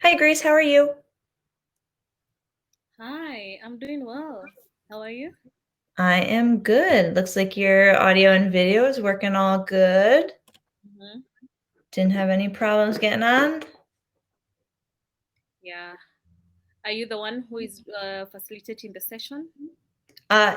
Hi, Grace. How are you? Hi, I'm doing well. How are you? I am good. Looks like your audio and video is working all good. hmm Didn't have any problems getting on. Yeah. Are you the one who is facilitating the session?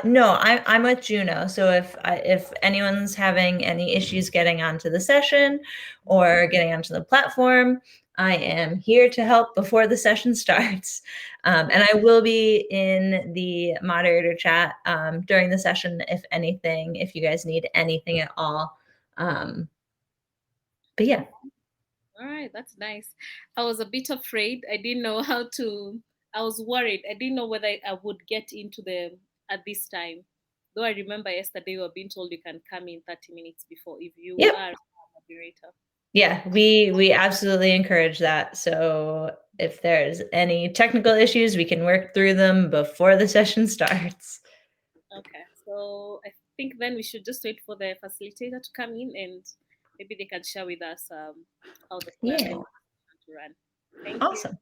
No, I'm with Juno. So if anyone's having any issues getting onto the session Mhm. or getting onto the platform, I am here to help before the session starts. And I will be in the moderator chat during the session if anything, if you guys need anything at all. Um, but yeah. All right, that's nice. I was a bit afraid. I didn't know how to. I was worried. I didn't know whether I would get into the at this time. Though I remember yesterday we were being told you can come in 30 minutes before if you Yep. are a moderator. Yeah, we absolutely encourage that. So if there's any technical issues, we can work through them before the session starts. Okay, so I think then we should just wait for the facilitator to come in and maybe they can share with us how they Yeah, want to run. Thank you. awesome.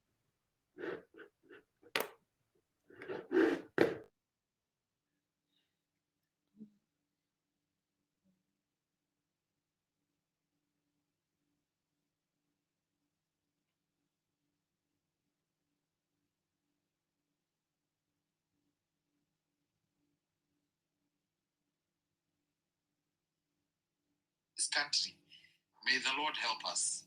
This country. May the Lord help us.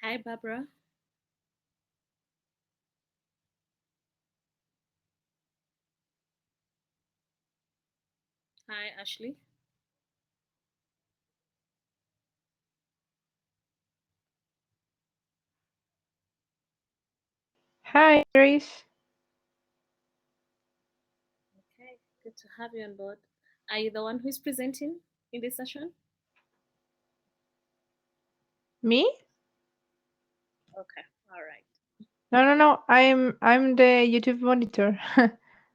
Hi, Barbara. Hi, Ashley. Hi, Grace. Okay, good to have you on board. Are you the one who is presenting in this session? Me? Okay, all right. No. I'm the YouTube monitor.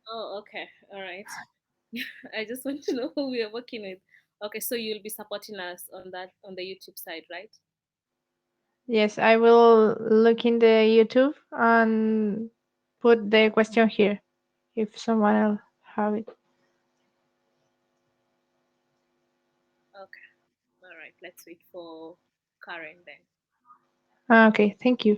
Oh, okay, all right. I just want to know who we are working with. Okay, so you'll be supporting us on that on the YouTube side, right? Yes, I will look in the YouTube and put the question here if someone else have it. Okay, all right. Let's wait for Karen then. Okay, thank you.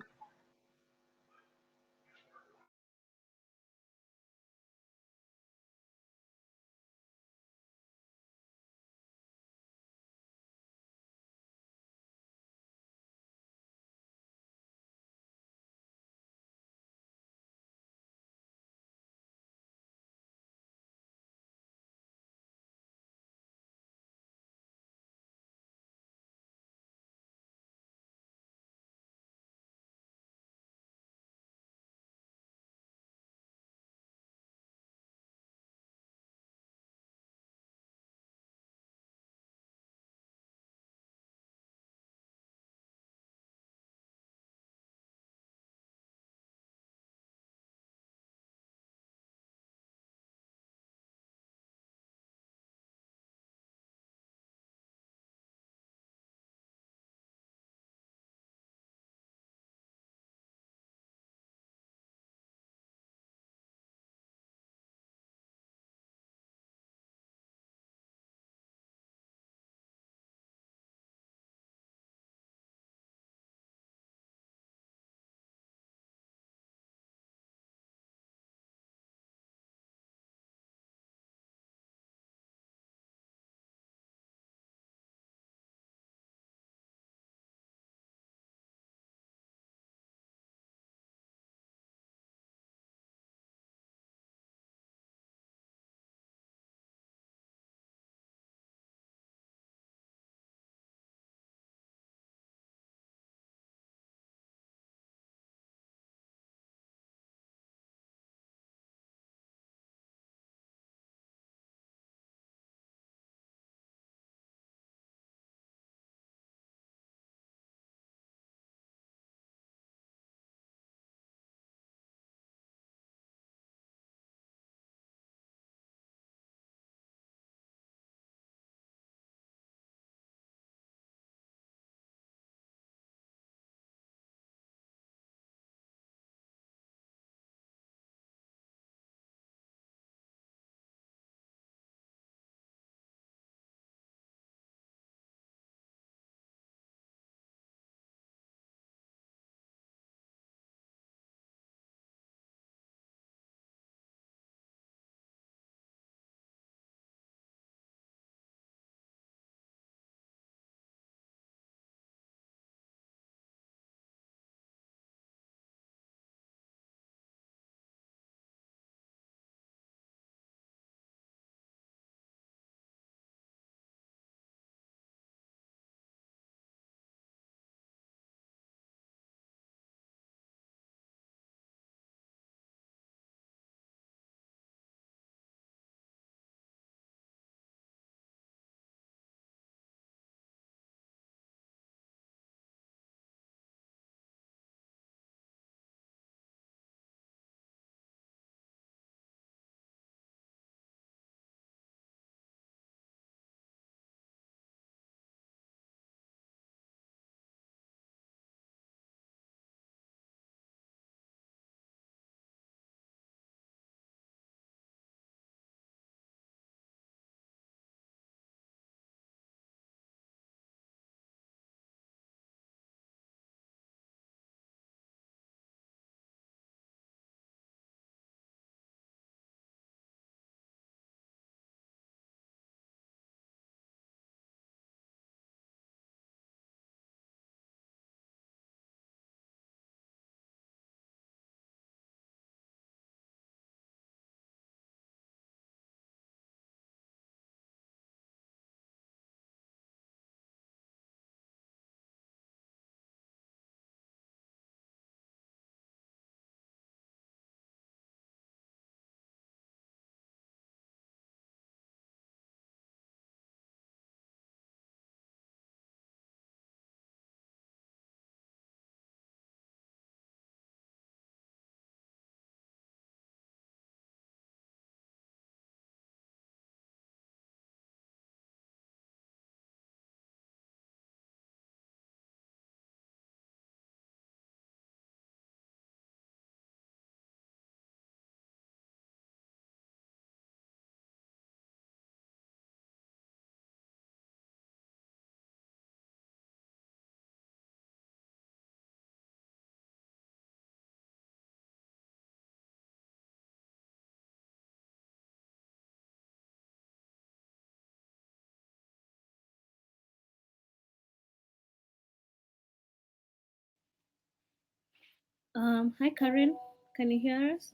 Hi, Karen. Can you hear us?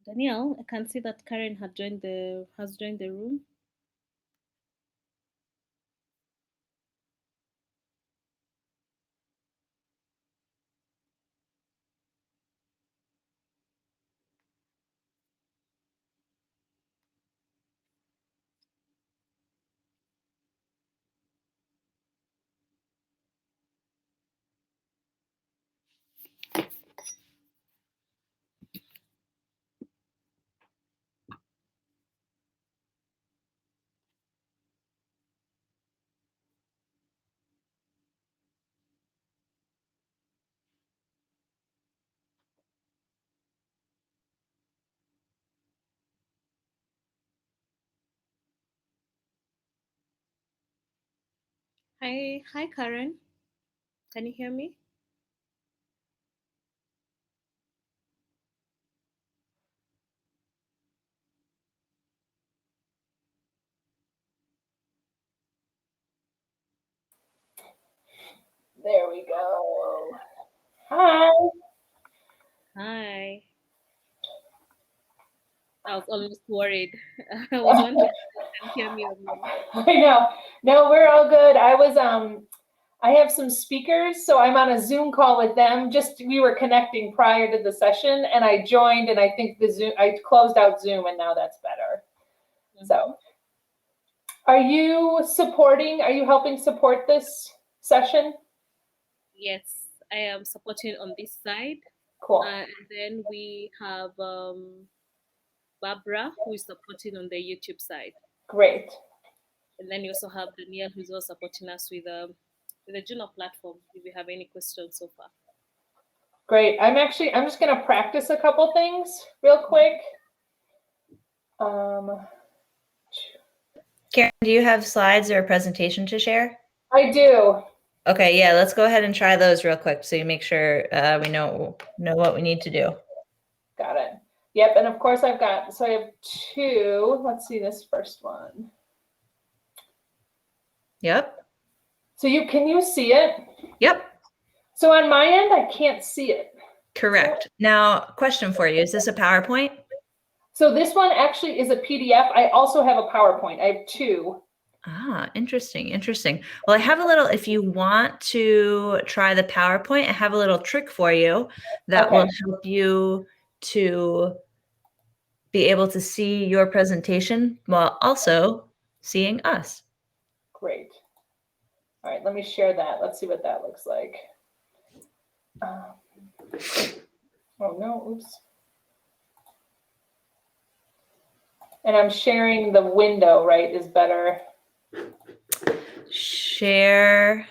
Danielle, I can see that Karen has joined the room. Hi, Karen. Can you hear me? There we go. Hi. Hi. I was almost worried. I was wondering if you can hear me or not. I know. No, we're all good. I have some speakers, so I'm on a Zoom call with them. We were connecting prior to the session, and I joined, and I think I closed out Zoom, and now that's better. Mm-hmm. So, are you helping support this session? Yes, I am supporting on this side. Cool. And then we have Barbara, who is supporting on the YouTube side. Great. And then you also have Danielle, who's also supporting us with the Juno platform, if you have any questions so far. Great. I'm just going to practice a couple things real quick. Karen, do you have slides or a presentation to share? I do. Okay, yeah, let's go ahead and try those real quick so you make sure we know what we need to do. Got it. Yep, and of course I have two. Let's see this first one. Yep. So can you see it? Yep. So on my end, I can't see it. Correct. Now, question for you. Is this a PowerPoint? So this one actually is a PDF. I also have a PowerPoint. I have two. Ah, interesting. Well, I have a little, if you want to try the PowerPoint, I have a little trick for you that will help you to be able to see your presentation while also seeing us. Great. All right, let me share that. Let's see what that looks like. Oh no, oops. And I'm sharing the window, right, is better. Share.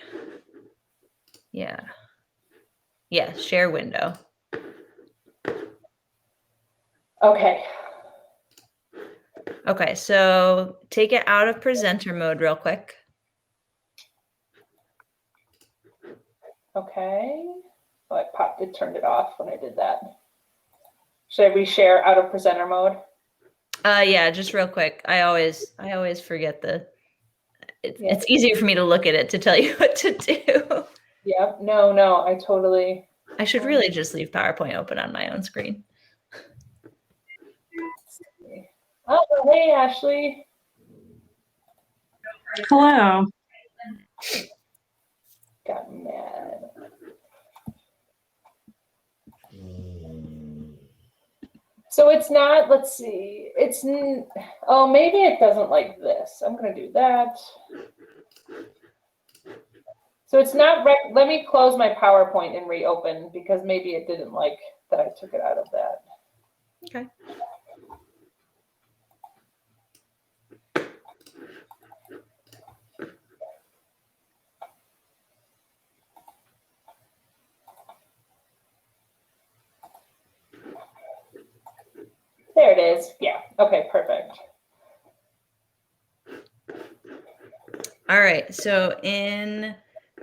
Yeah. Yeah, share window. Okay. Okay, so take it out of presenter mode real quick. Okay. Oh, it turned it off when I did that. Should I reshare out of presenter mode? Yeah, just real quick. I always forget it's easier for me to look at it to tell you what to do. Yep. No, I totally. I should really just leave PowerPoint open on my own screen. Oh, hey, Ashley. Hello. Got mad. So it's not, let's see, oh, maybe it doesn't like this. I'm going to do that. So it's not, let me close my PowerPoint and reopen because maybe it didn't like that I took it out of that. Okay. There it is. Yeah. Okay, perfect. All right. So in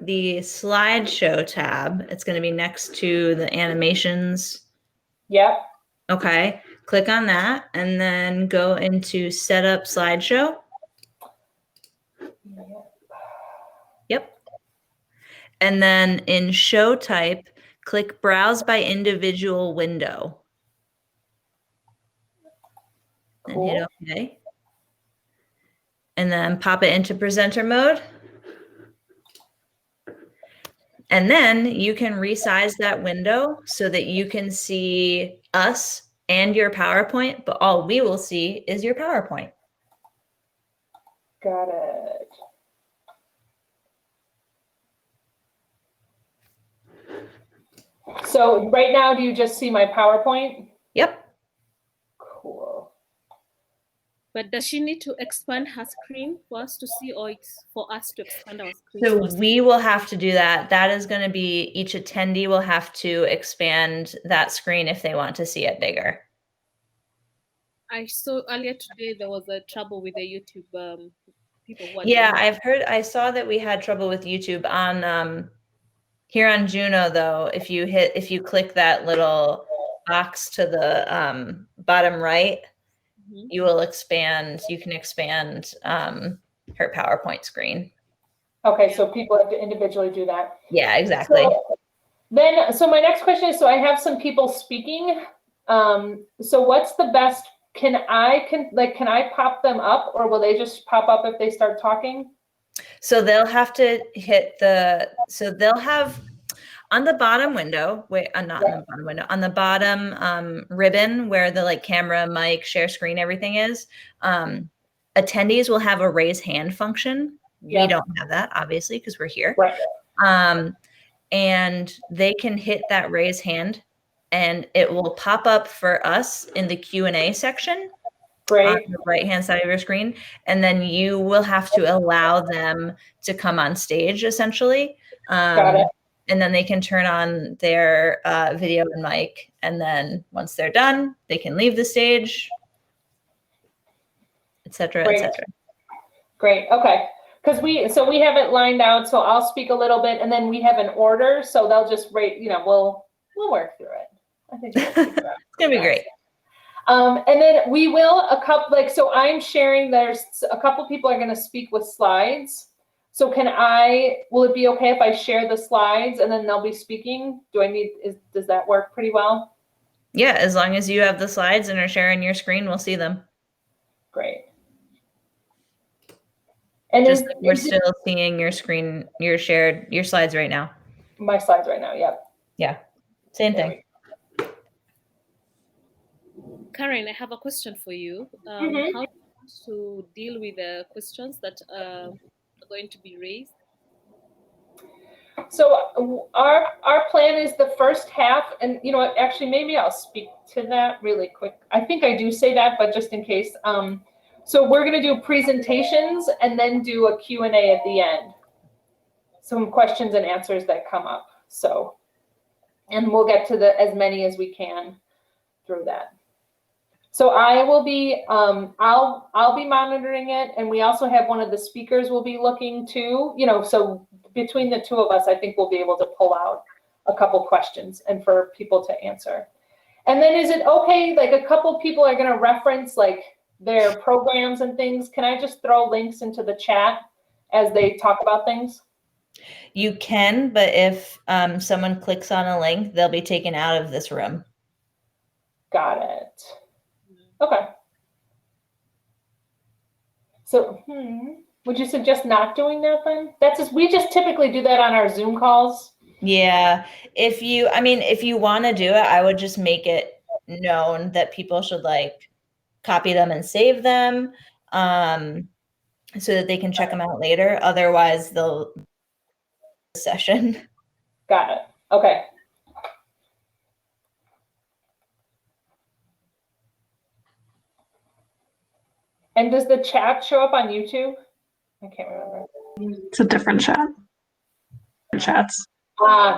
the slideshow tab, it's going to be next to the animations. Yep. Okay. Click on that and then go into Setup Slideshow. Yep. And then in Show Type, click Browse by Individual Window. And hit OK. And then pop it into presenter mode. And then you can resize that window so that you can see us and your PowerPoint, but all we will see is your PowerPoint. Got it. So right now, do you just see my PowerPoint? Yep. Cool. But does she need to expand her screen for us to see, or it's for us to expand our screen? So we will have to do that. That is going to be, each attendee will have to expand that screen if they want to see it bigger. I saw earlier today there was a trouble with the YouTube people. Yeah, I saw that we had trouble with YouTube on here on Juno though. If you click that little box to the bottom right, you will expand. You can expand her PowerPoint screen. Okay, so people have to individually do that. Yeah, exactly. So my next question is, so I have some people speaking. So what's the best? Can I pop them up, or will they just pop up if they start talking? So they'll have to hit they'll have on the bottom window, not on the bottom window, on the bottom ribbon where the camera, mic, share screen, everything is, attendees will have a raise hand function. We don't have that, obviously, because we're here. Right. And they can hit that raise hand and it will pop up for us in the Q&A section. Great. On the right-hand side of your screen. And then you will have to allow them to come on stage, essentially. Got it. And then they can turn on their video and mic. And then once they're done, they can leave the stage, et cetera, et cetera. Great. Okay. Because we have it lined out. So I'll speak a little bit, and then we have an order. So they'll just rate. We'll work through it. I think it's gonna be great. And then we will so I'm sharing. There's a couple people are going to speak with slides. So will it be okay if I share the slides and then they'll be speaking? Does that work pretty well? Yeah, as long as you have the slides and are sharing your screen, we'll see them. Great. And we're still seeing your screen, your slides right now. My slides right now, yep. Yeah, same thing. Karen, I have a question for you. How do you want to deal with the questions that are going to be raised? So our plan is the first half, and actually maybe I'll speak to that really quick. I think I do say that, but just in case. So we're going to do presentations and then do a Q&A at the end. Some questions and answers that come up. So, and we'll get to as many as we can through that. So I will be, I'll be monitoring it, and we also have one of the speakers will be looking too. So between the two of us, I think we'll be able to pull out a couple questions and for people to answer. And then is it okay? A couple people are going to reference their programs and things. Can I just throw links into the chat as they talk about things? You can, but if someone clicks on a link, they'll be taken out of this room. Got it. Okay. So, would you suggest not doing that then? We just typically do that on our Zoom calls. Yeah. If you want to do it, I would just make it known that people should copy them and save them so that they can check them out later. Otherwise, they'll session. Got it. Okay. And does the chat show up on YouTube? I can't remember. It's a different chat. Chats.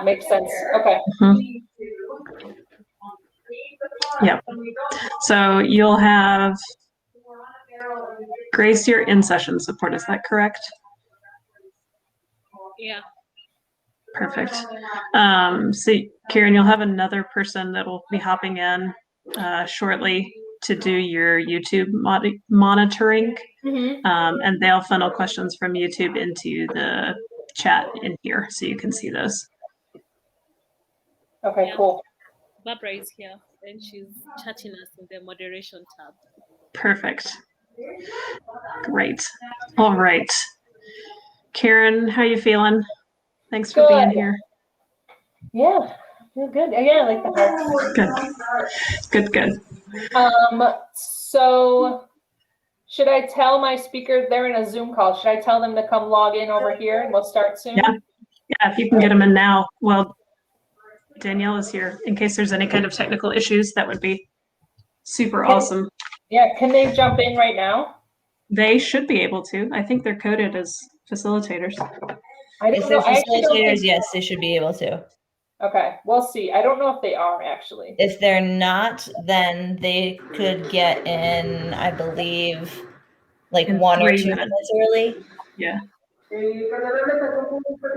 Makes sense. Okay. Yep. So you'll have Grace, your in-session support. Is that correct? Yeah. Perfect. So Karen, you'll have another person that will be hopping in shortly to do your YouTube monitoring, Mhm. and they'll funnel questions from YouTube into the chat in here, so you can see those. Okay, Yeah. cool. Barbara is here and she's chatting us in the moderation tab. Perfect. Great. All right. Karen, how you feeling? Thanks for being Good. here. Yeah, feel good. Yeah, I like the hearts. Good. So should I tell my speaker they're in a Zoom call? Should I tell them to come log in over here and we'll start soon? Yeah, if you can get them in now. Well, Danielle is here in case there's any kind of technical issues. That would be super awesome. Yeah, can they jump in right now? They should be able to. I think they're coded as facilitators. I If don't they're know. I actually don't facilitators, think. yes, they should be able to. Okay, we'll see. I don't know if they are actually. If they're not, then they could get in, I believe, like In 1 or 3 2 minutes. minutes early. Yeah.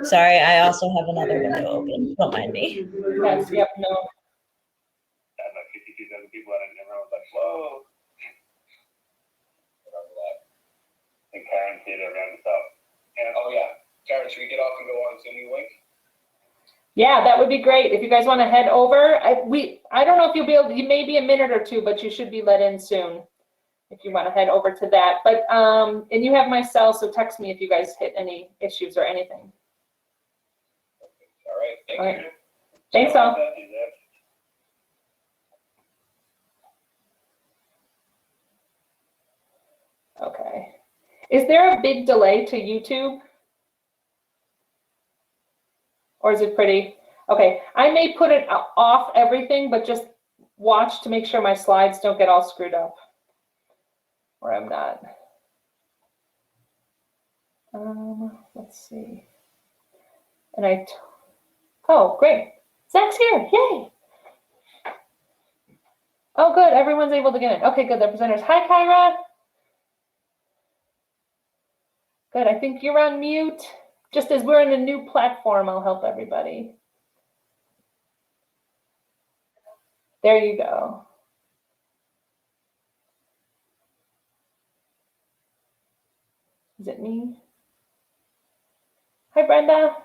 Sorry, I also have another window open. Don't mind me. Yes, yep, no. Had like 52,000 people in it, and everyone was like, whoa. And Karen did it around the top. And oh yeah, Karen, should we get off and go on Zoom link? Yeah, that would be great. If you guys want to head over, I don't know if you'll be able to, you may be a minute or two, but you should be let in soon if you want to head over to that. But and you have my cell, so text me if you guys hit any issues or anything. All right, thank All right. you. Thanks all. Okay. Is there a big delay to YouTube? Or is it pretty? Okay, I may put it off everything, but just watch to make sure my slides don't get all screwed up. Or I'm not. Let's see. And oh, great. Zach's here, yay. Oh, good, everyone's able to get in. Okay, good, the presenters. Hi, Kyra. Good, I think you're on mute. Just as we're in a new platform, I'll help everybody. There you go. Is it me? Hi, Brenda.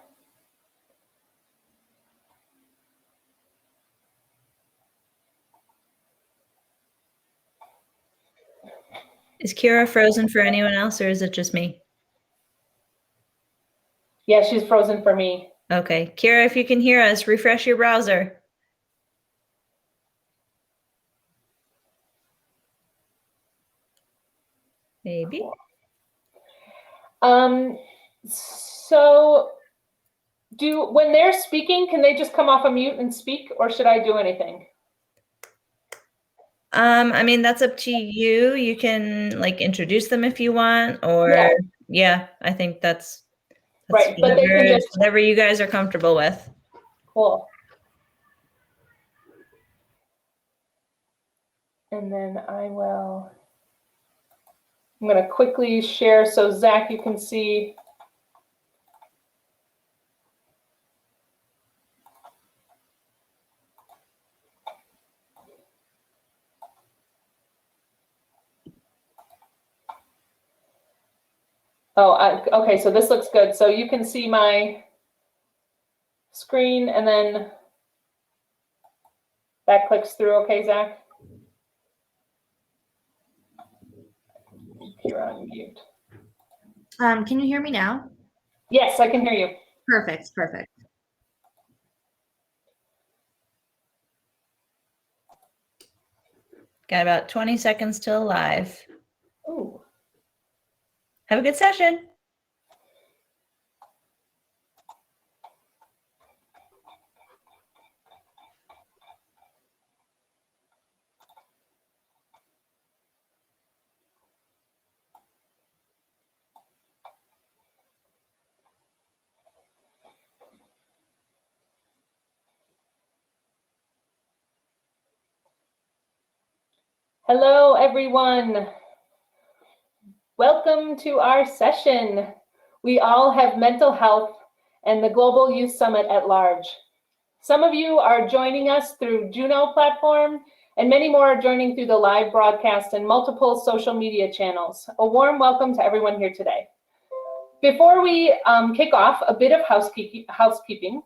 Is Kira frozen for anyone else, or is it just me? Yeah, she's frozen for me. Okay, Kira, if you can hear us, refresh your browser. Maybe. So when they're speaking, can they just come off a mute and speak, or should I do anything? I mean, that's up to you. You can like introduce them if you want, or yeah, I think that's right. But they can just whatever you guys are comfortable with. Cool. And then I'm going to quickly share so Zach, you can see. Oh, okay, so this looks good. So you can see my screen and then that clicks through. Okay, Zach? You're on mute. Can you hear me now? Yes, I can hear you. Perfect. Got about 20 seconds till live. Ooh. Have a good session. Hello, everyone. Welcome to our session. We all have mental health and the Global Youth Summit at large. Some of you are joining us through Juno platform, and many more are joining through the live broadcast and multiple social media channels. A warm welcome to everyone here today. Before we kick off, a bit of housekeeping.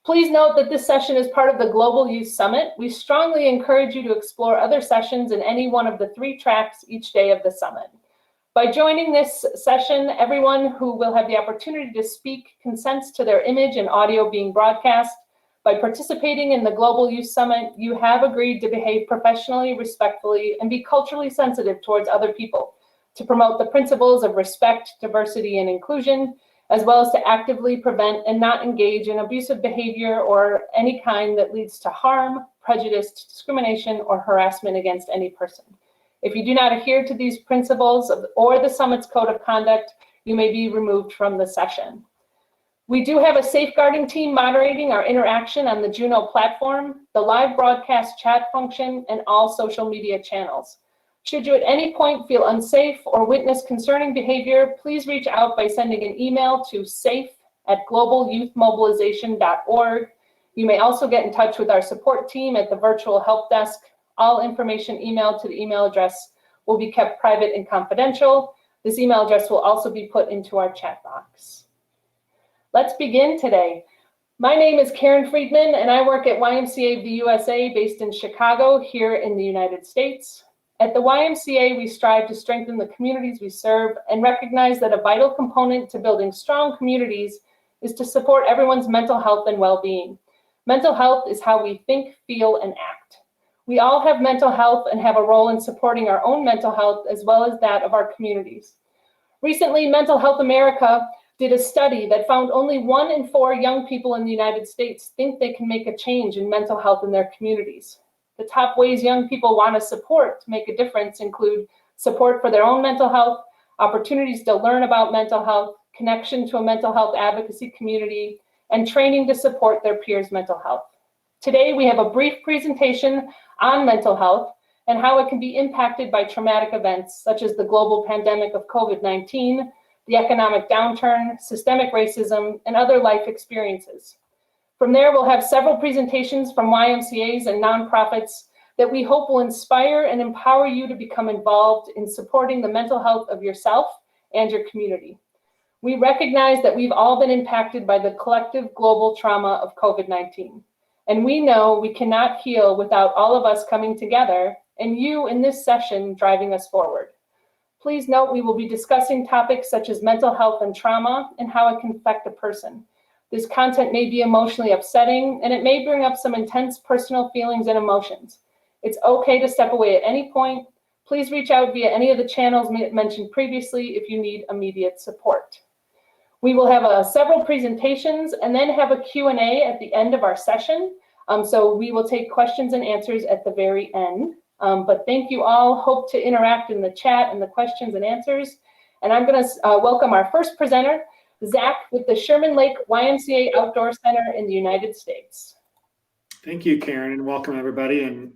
Please note that this session is part of the Global Youth Summit. We strongly encourage you to explore other sessions in any one of the 3 tracks each day of the summit. By joining this session, everyone who will have the opportunity to speak consents to their image and audio being broadcast. By participating in the Global Youth Summit, you have agreed to behave professionally, respectfully, and be culturally sensitive towards other people, to promote the principles of respect, diversity, and inclusion, as well as to actively prevent and not engage in abusive behavior or any kind that leads to harm, prejudice, discrimination, or harassment against any person. If you do not adhere to these principles or the summit's code of conduct, you may be removed from the session. We do have a safeguarding team moderating our interaction on the Juno platform, the live broadcast chat function, and all social media channels. Should you at any point feel unsafe or witness concerning behavior, please reach out by sending an email to safe@globalyouthmobilization.org. You may also get in touch with our support team at the virtual help desk. All information emailed to the email address will be kept private and confidential. This email address will also be put into our chat box. Let's begin today. My name is Karen Friedman, and I work at YMCA of the USA based in Chicago here in the United States. At the YMCA, we strive to strengthen the communities we serve and recognize that a vital component to building strong communities is to support everyone's mental health and well-being. Mental health is how we think, feel, and act. We all have mental health and have a role in supporting our own mental health as well as that of our communities. Recently, Mental Health America did a study that found only 1 in 4 young people in the United States think they can make a change in mental health in their communities. The top ways young people want to support to make a difference include support for their own mental health, opportunities to learn about mental health, connection to a mental health advocacy community, and training to support their peers' mental health. Today, we have a brief presentation on mental health and how it can be impacted by traumatic events such as the global pandemic of COVID-19, the economic downturn, systemic racism, and other life experiences. From there, we'll have several presentations from YMCAs and nonprofits that we hope will inspire and empower you to become involved in supporting the mental health of yourself and your community. We recognize that we've all been impacted by the collective global trauma of COVID-19, and we know we cannot heal without all of us coming together and you in this session driving us forward. Please note we will be discussing topics such as mental health and trauma and how it can affect a person. This content may be emotionally upsetting, and it may bring up some intense personal feelings and emotions. It's okay to step away at any point. Please reach out via any of the channels mentioned previously if you need immediate support. We will have several presentations and then have a Q&A at the end of our session. So we will take questions and answers at the very end. But thank you all. Hope to interact in the chat and the questions and answers. And I'm going to welcome our first presenter, Zach with the Sherman Lake YMCA Outdoor Center in the United States. Thank you, Karen, and welcome everybody. And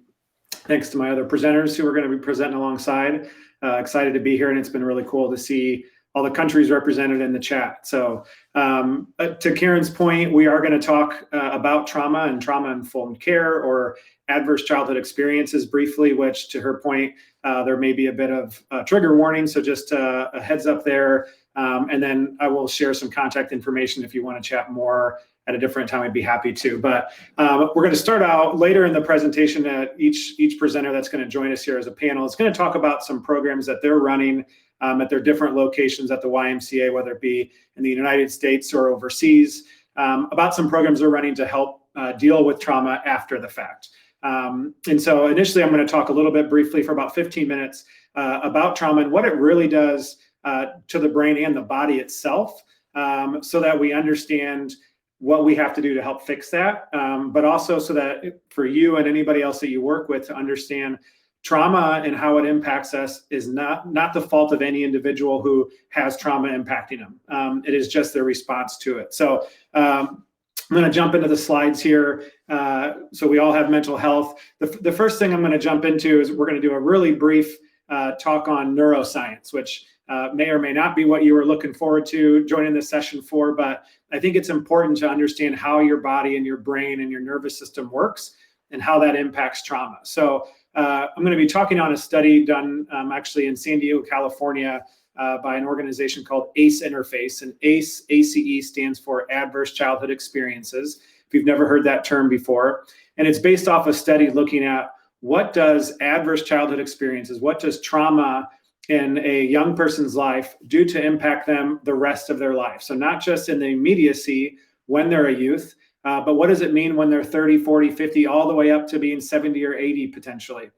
thanks to my other presenters who are going to be presenting alongside. Excited to be here, and it's been really cool to see all the countries represented in the chat. So to Karen's point, we are going to talk about trauma and trauma-informed care or adverse childhood experiences briefly, which to her point, there may be a bit of trigger warning. So just a heads up there. And then I will share some contact information if you want to chat more at a different time. I'd be happy to. But we're going to start out later in the presentation. Each presenter that's going to join us here as a panel is going to talk about some programs that they're running at their different locations at the YMCA, whether it be in the United States or overseas, about some programs they're running to help deal with trauma after the fact. And so initially, I'm going to talk a little bit briefly for about 15 minutes about trauma and what it really does to the brain and the body itself, so that we understand what we have to do to help fix that, but also so that for you and anybody else that you work with to understand trauma and how it impacts us is not the fault of any individual who has trauma impacting them. It is just their response to it. So I'm going to jump into the slides here. So we all have mental health. The first thing I'm going to jump into is we're going to do a really brief talk on neuroscience, which may or may not be what you were looking forward to joining this session for, but I think it's important to understand how your body and your brain and your nervous system works and how that impacts trauma. So I'm going to be talking on a study done actually in San Diego, California, by an organization called ACE Interface. And ACE stands for Adverse Childhood Experiences, if you've never heard that term before. And it's based off a study looking at what does adverse childhood experiences, what does trauma in a young person's life do to impact them the rest of their life? So not just in the immediacy when they're a youth, but what does it mean when they're 30, 40, 50, all the way up to being 70 or 80 potentially?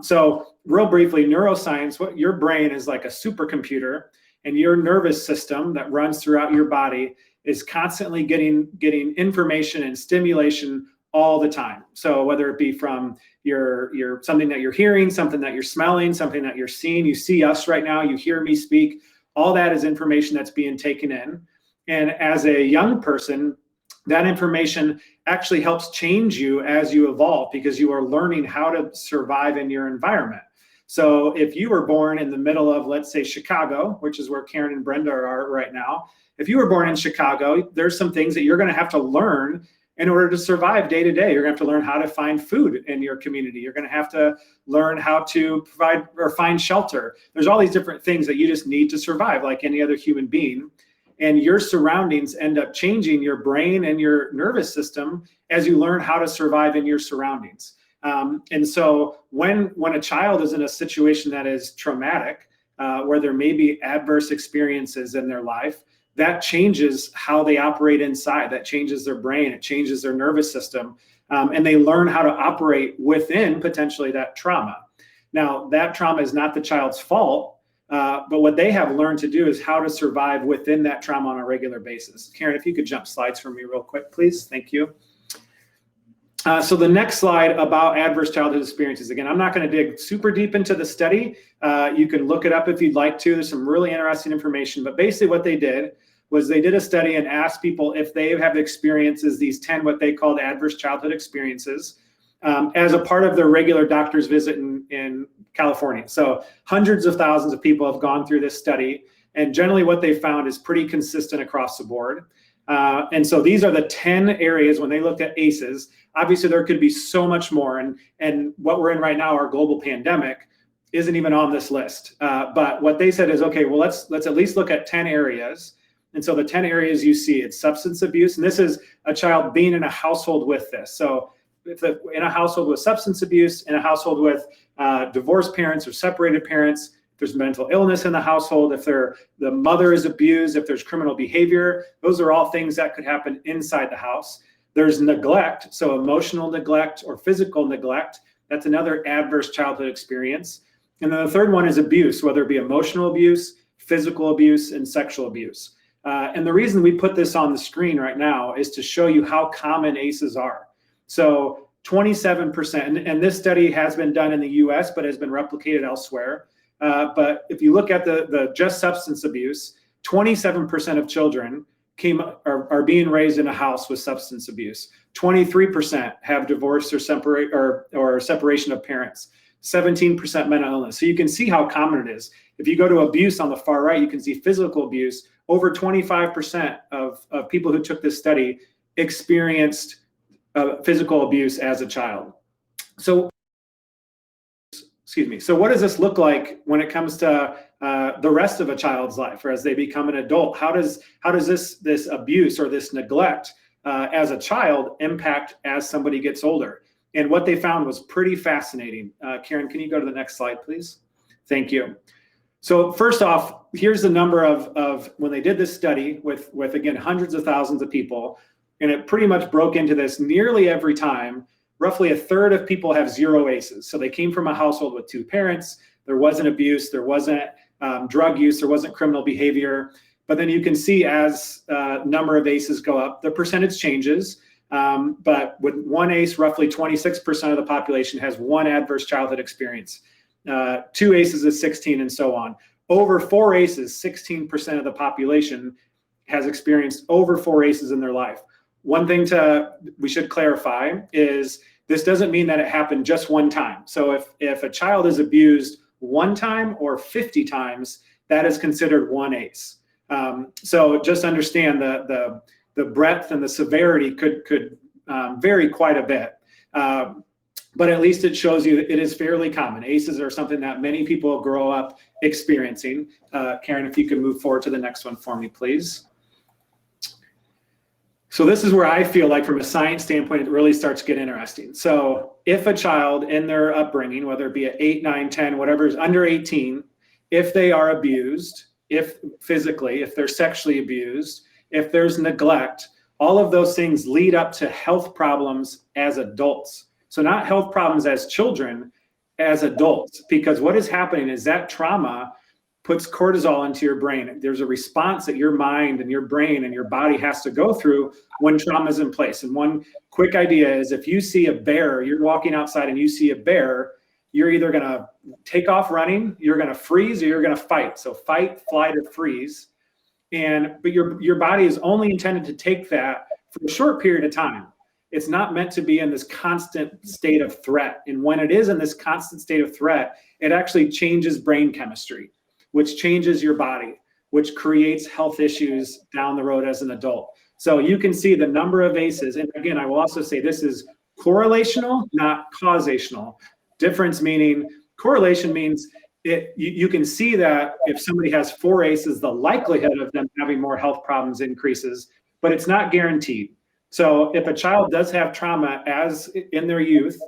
So real briefly, neuroscience, what your brain is like a supercomputer, and your nervous system that runs throughout your body is constantly getting information and stimulation all the time. So whether it be from your something that you're hearing, something that you're smelling, something that you're seeing, you see us right now, you hear me speak, all that is information that's being taken in. And as a young person, that information actually helps change you as you evolve, because you are learning how to survive in your environment. So if you were born in the middle of, let's say, Chicago, which is where Karen and Brenda are right now, if you were born in Chicago, there's some things that you're going to have to learn in order to survive day to day. You're going to have to learn how to find food in your community. You're going to have to learn how to provide or find shelter. There's all these different things that you just need to survive like any other human being. And your surroundings end up changing your brain and your nervous system as you learn how to survive in your surroundings. And so when a child is in a situation that is traumatic, where there may be adverse experiences in their life, that changes how they operate inside. That changes their brain, it changes their nervous system, and they learn how to operate within potentially that trauma. Now, that trauma is not the child's fault, but what they have learned to do is how to survive within that trauma on a regular basis. Karen, if you could jump slides for me real quick, please. Thank you. So the next slide about adverse childhood experiences. Again, I'm not going to dig super deep into the study. You can look it up if you'd like to. There's some really interesting information. But basically what they did was they did a study and asked people if they have experiences, these 10 what they called adverse childhood experiences, as a part of their regular doctor's visit in California. So hundreds of thousands of people have gone through this study. And generally what they found is pretty consistent across the board. And so these are the 10 areas when they looked at ACEs. Obviously, there could be so much more. And what we're in right now, our global pandemic, isn't even on this list. But what they said is, okay, well, let's at least look at 10 areas. And so the 10 areas you see, it's substance abuse. And this is a child being in a household with this. So if in a household with substance abuse, in a household with divorced parents or separated parents, if there's mental illness in the household, if the mother is abused, if there's criminal behavior, those are all things that could happen inside the house. There's neglect, so emotional neglect or physical neglect. That's another adverse childhood experience. And then the third one is abuse, whether it be emotional abuse, physical abuse, and sexual abuse. And the reason we put this on the screen right now is to show you how common ACEs are. So 27%, and this study has been done in the US, but has been replicated elsewhere. But if you look at the just substance abuse, 27% of children are being raised in a house with substance abuse. 23% have divorce or separation of parents. 17% mental illness. So you can see how common it is. If you go to abuse on the far right, you can see physical abuse. Over 25% of people who took this study experienced physical abuse as a child. So, excuse me. So what does this look like when it comes to the rest of a child's life, or as they become an adult? How does this abuse or this neglect as a child impact as somebody gets older? And what they found was pretty fascinating. Karen, can you go to the next slide, please? Thank you. So first off, here's the number of when they did this study with again, hundreds of thousands of people, and it pretty much broke into this nearly every time. Roughly a third of people have 0 ACEs. So they came from a household with 2 parents. There wasn't abuse, there wasn't drug use, there wasn't criminal behavior. But then you can see as number of ACEs go up, the percentage changes. But with 1 ACE, roughly 26% of the population has 1 adverse childhood experience. 2 ACEs is 16, and so on. Over 4 ACEs, 16% of the population has experienced over 4 ACEs in their life. One thing we should clarify is this doesn't mean that it happened just one time. So if a child is abused 1 time or 50 times, that is considered 1 ACE. So just understand the breadth and the severity could vary quite a bit. but at least it shows you that it is fairly common. ACEs are something that many people grow up experiencing. Karen, if you could move forward to the next one for me, please. So this is where I feel like from a science standpoint, it really starts to get interesting. So if a child in their upbringing, whether it be at 8, 9, 10, whatever is under 18, if they are abused, if physically, if they're sexually abused, if there's neglect, all of those things lead up to health problems as adults. So not health problems as children, as adults, because what is happening is that trauma puts cortisol into your brain. There's a response that your mind and your brain and your body has to go through when trauma is in place. And one quick idea is if you see a bear, you're walking outside and you see a bear, you're either going to take off running, you're going to freeze, or you're going to fight. So fight, flight, or freeze. But your body is only intended to take that for a short period of time. It's not meant to be in this constant state of threat. And when it is in this constant state of threat, it actually changes brain chemistry, which changes your body, which creates health issues down the road as an adult. So you can see the number of ACEs. And again, I will also say this is correlational, not causational. Difference meaning correlation means you can see that if somebody has 4 ACEs, the likelihood of them having more health problems increases, but it's not guaranteed. So if a child does have trauma as in their youth,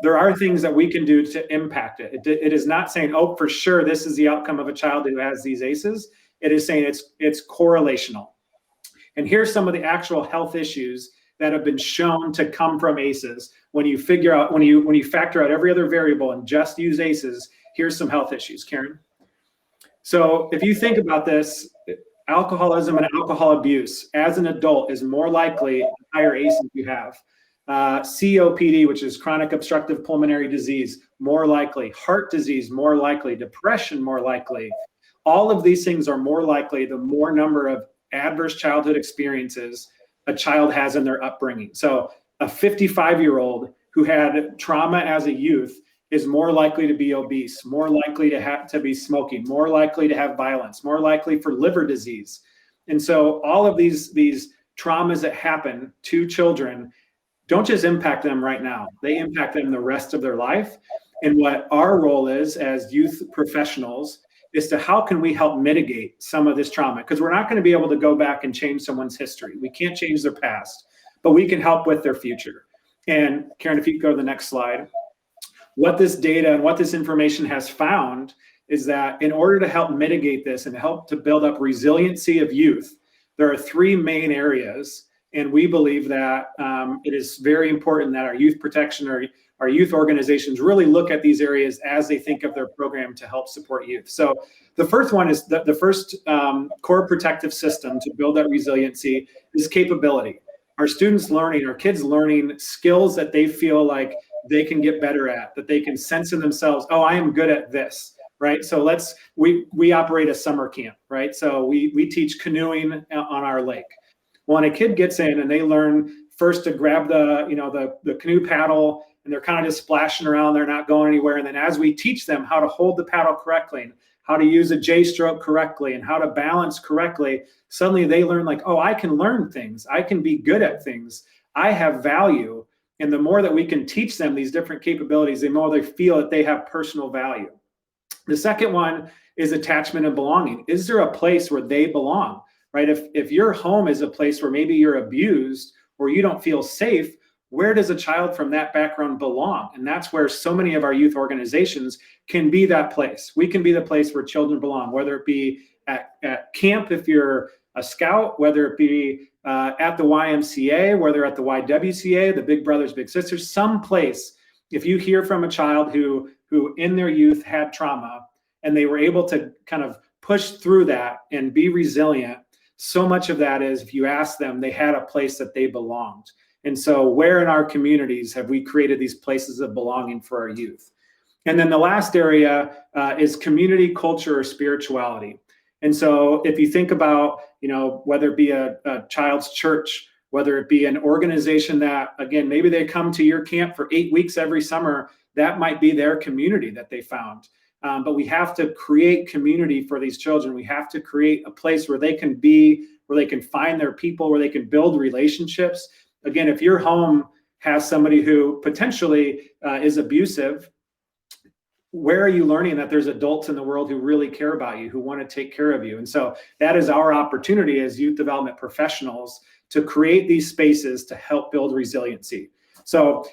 there are things that we can do to impact it. It is not saying, oh, for sure, this is the outcome of a child who has these ACEs. It is saying it's correlational. And here's some of the actual health issues that have been shown to come from ACEs. When you figure out, when you factor out every other variable and just use ACEs, here's some health issues, Karen. So if you think about this, alcoholism and alcohol abuse as an adult is more likely the higher ACEs you have. COPD, which is chronic obstructive pulmonary disease, more likely. Heart disease, more likely. Depression, more likely. All of these things are more likely the more number of adverse childhood experiences a child has in their upbringing. So a 55-year-old who had trauma as a youth is more likely to be obese, more likely to be smoking, more likely to have violence, more likely for liver disease. And so all of these traumas that happen to children don't just impact them right now, they impact them the rest of their life. And what our role is as youth professionals is to how can we help mitigate some of this trauma? Because we're not going to be able to go back and change someone's history. We can't change their past, but we can help with their future. And Karen, if you could go to the next slide. What this data and what this information has found is that in order to help mitigate this and help to build up resiliency of youth, there are 3 main areas. And we believe that it is very important that our youth protection or our youth organizations really look at these areas as they think of their program to help support youth. So the first one is the first core protective system to build that resiliency is capability. Our students learning, our kids learning skills that they feel like they can get better at, that they can sense in themselves, oh, I am good at this, right? So we operate a summer camp, right? So we teach canoeing on our lake. Well, when a kid gets in and they learn first to grab the canoe paddle and they're kind of just splashing around, they're not going anywhere. And then as we teach them how to hold the paddle correctly, and how to use a J stroke correctly and how to balance correctly, suddenly they learn like, oh, I can learn things. I can be good at things. I have value. And the more that we can teach them these different capabilities, the more they feel that they have personal value. The second one is attachment and belonging. Is there a place where they belong, right? If your home is a place where maybe you're abused or you don't feel safe, where does a child from that background belong? And that's where so many of our youth organizations can be that place. We can be the place where children belong, whether it be at camp if you're a scout, whether it be at the YMCA, whether at the YWCA, the Big Brothers Big Sisters, some place. If you hear from a child who in their youth had trauma and they were able to kind of push through that and be resilient, so much of that is, if you ask them, they had a place that they belonged. And so where in our communities have we created these places of belonging for our youth? And then the last area is community, culture, or spirituality. And so if you think about, whether it be a child's church, whether it be an organization that, again, maybe they come to your camp for 8 weeks every summer, that might be their community that they found. But we have to create community for these children. We have to create a place where they can be, where they can find their people, where they can build relationships. Again, if your home has somebody who potentially is abusive, where are you learning that there's adults in the world who really care about you, who want to take care of you? And so that is our opportunity as youth development professionals to create these spaces to help build resiliency. So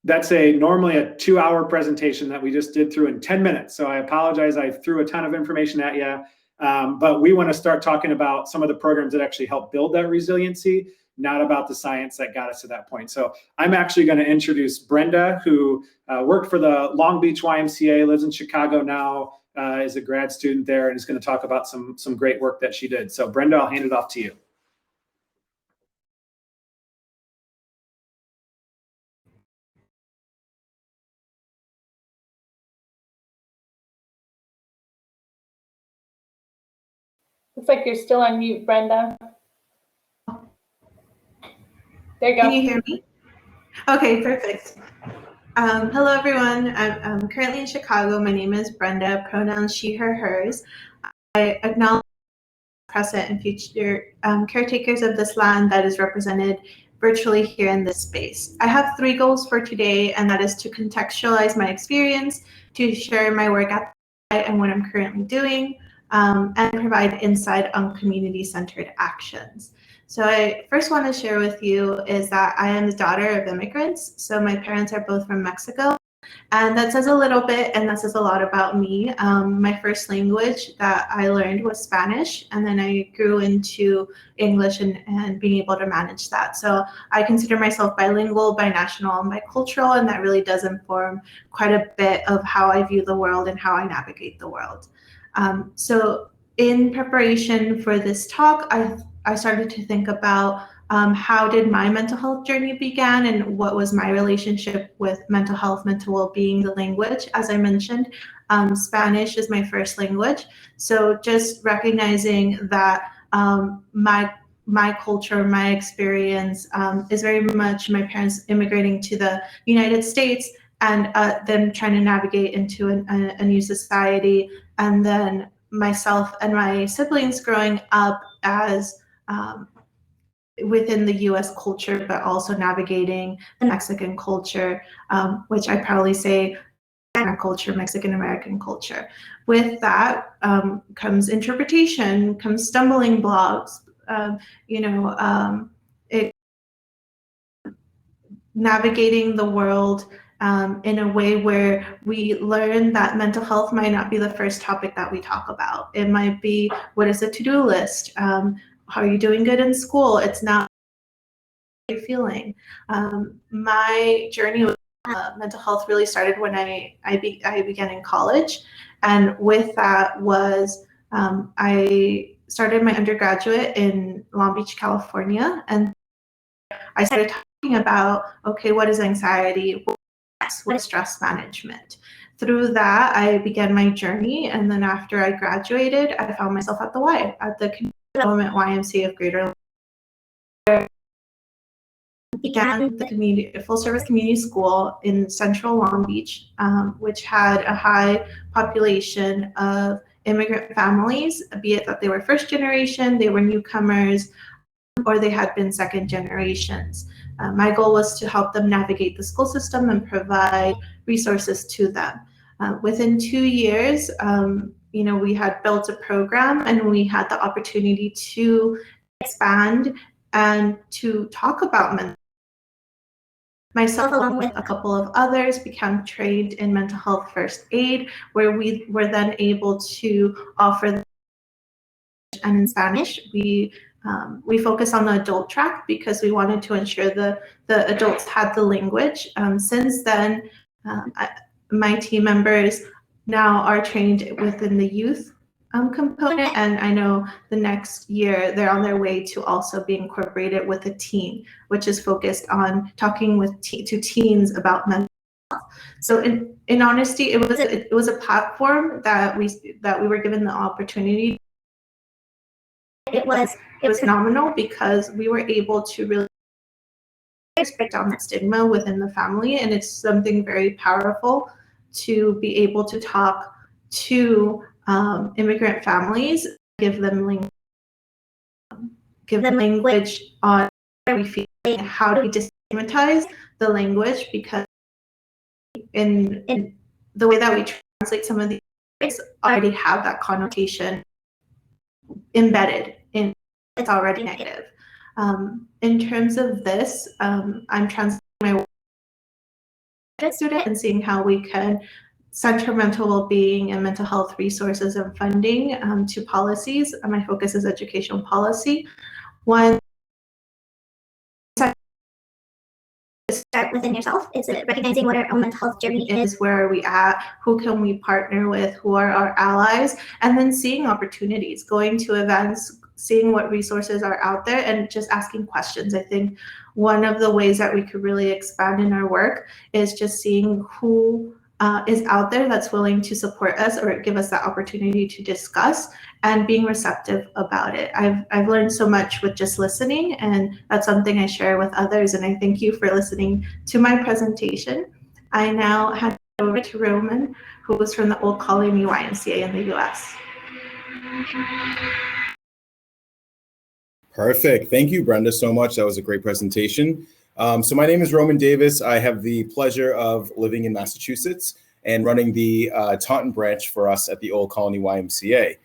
that's normally a 2-hour presentation that we just did through in 10 minutes. So I apologize, I threw a ton of information at you, but we want to start talking about some of the programs that actually help build that resiliency, not about the science that got us to that point. So I'm actually going to introduce Brenda, who worked for the Long Beach YMCA, lives in Chicago now, is a grad student there, and is going to talk about some great work that she did. So Brenda, I'll hand it off to you. Looks like you're still on mute, Brenda. There you go. Can you hear me? Okay, perfect. Hello, everyone. I'm currently in Chicago. My name is Brenda, pronouns she, her, hers. I acknowledge present and future caretakers of this land that is represented virtually here in this space. I have 3 goals for today, and that is to contextualize my experience, to share my work at the site and what I'm currently doing, and provide insight on community-centered actions. So I first want to share with you is that I am the daughter of immigrants. So my parents are both from Mexico, and that says a little bit, and that says a lot about me. My first language that I learned was Spanish, and then I grew into English and being able to manage that. So I consider myself bilingual, binational, and bicultural, and that really does inform quite a bit of how I view the world and how I navigate the world. So in preparation for this talk, I started to think about how did my mental health journey began and what was my relationship with mental health, mental well-being, the language. As I mentioned, Spanish is my first language. So just recognizing that my culture, my experience is very much my parents immigrating to the United States and them trying to navigate into a new society, and then myself and my siblings growing up as within the US culture, but also navigating the Mexican culture, which I probably say culture, Mexican American culture. With that comes interpretation, comes stumbling blocks, navigating the world in a way where we learn that mental health might not be the first topic that we talk about. It might be, what is a to-do list? How are you doing good in school? It's not how you're feeling. My journey with mental health really started when I began in college. And with that was, I started my undergraduate in Long Beach, California. And I started talking about, okay, what is anxiety? What is stress management? Through that, I began my journey. And then after I graduated, I found myself at the Community Development YMCA of Greater. Began the full-service community school in central Long Beach, which had a high population of immigrant families, be it that they were first generation, they were newcomers, or they had been second generations. My goal was to help them navigate the school system and provide resources to them. Within 2 years, we had built a program and we had the opportunity to expand and to talk about mental health. Myself, along with a couple of others, became trained in mental health first aid, where we were then able to offer, and in Spanish, we focus on the adult track because we wanted to ensure the adults had the language. Since then, my team members now are trained within the youth component, and I know the next year they're on their way to also be incorporated with a teen, which is focused on talking to teens about mental health. So in honesty, it was a platform that we were given the opportunity. It was phenomenal because we were able to really break down that stigma within the family, and it's something very powerful to be able to talk to immigrant families, give them language on how we feel, how do we stigmatize the language, because in the way that we translate some of these words already have that connotation embedded in, it's already negative. In terms of this, I'm translating my student and seeing how we can center mental well-being and mental health resources and funding to policies. My focus is educational policy. One, start within yourself. It's recognizing what our own mental health journey is, where are we at, who can we partner with, who are our allies, and then seeing opportunities, going to events, seeing what resources are out there, and just asking questions. I think one of the ways that we could really expand in our work is just seeing who is out there that's willing to support us or give us that opportunity to discuss, and being receptive about it. I've learned so much with just listening, and that's something I share with others, and I thank you for listening to my presentation. I now hand it over to Roman, who was from the Old Colony YMCA in the US. Perfect. Thank you, Brenda, so much. That was a great presentation. So my name is Roman Davis. I have the pleasure of living in Massachusetts and running the Taunton branch for us at the Old Colony YMCA.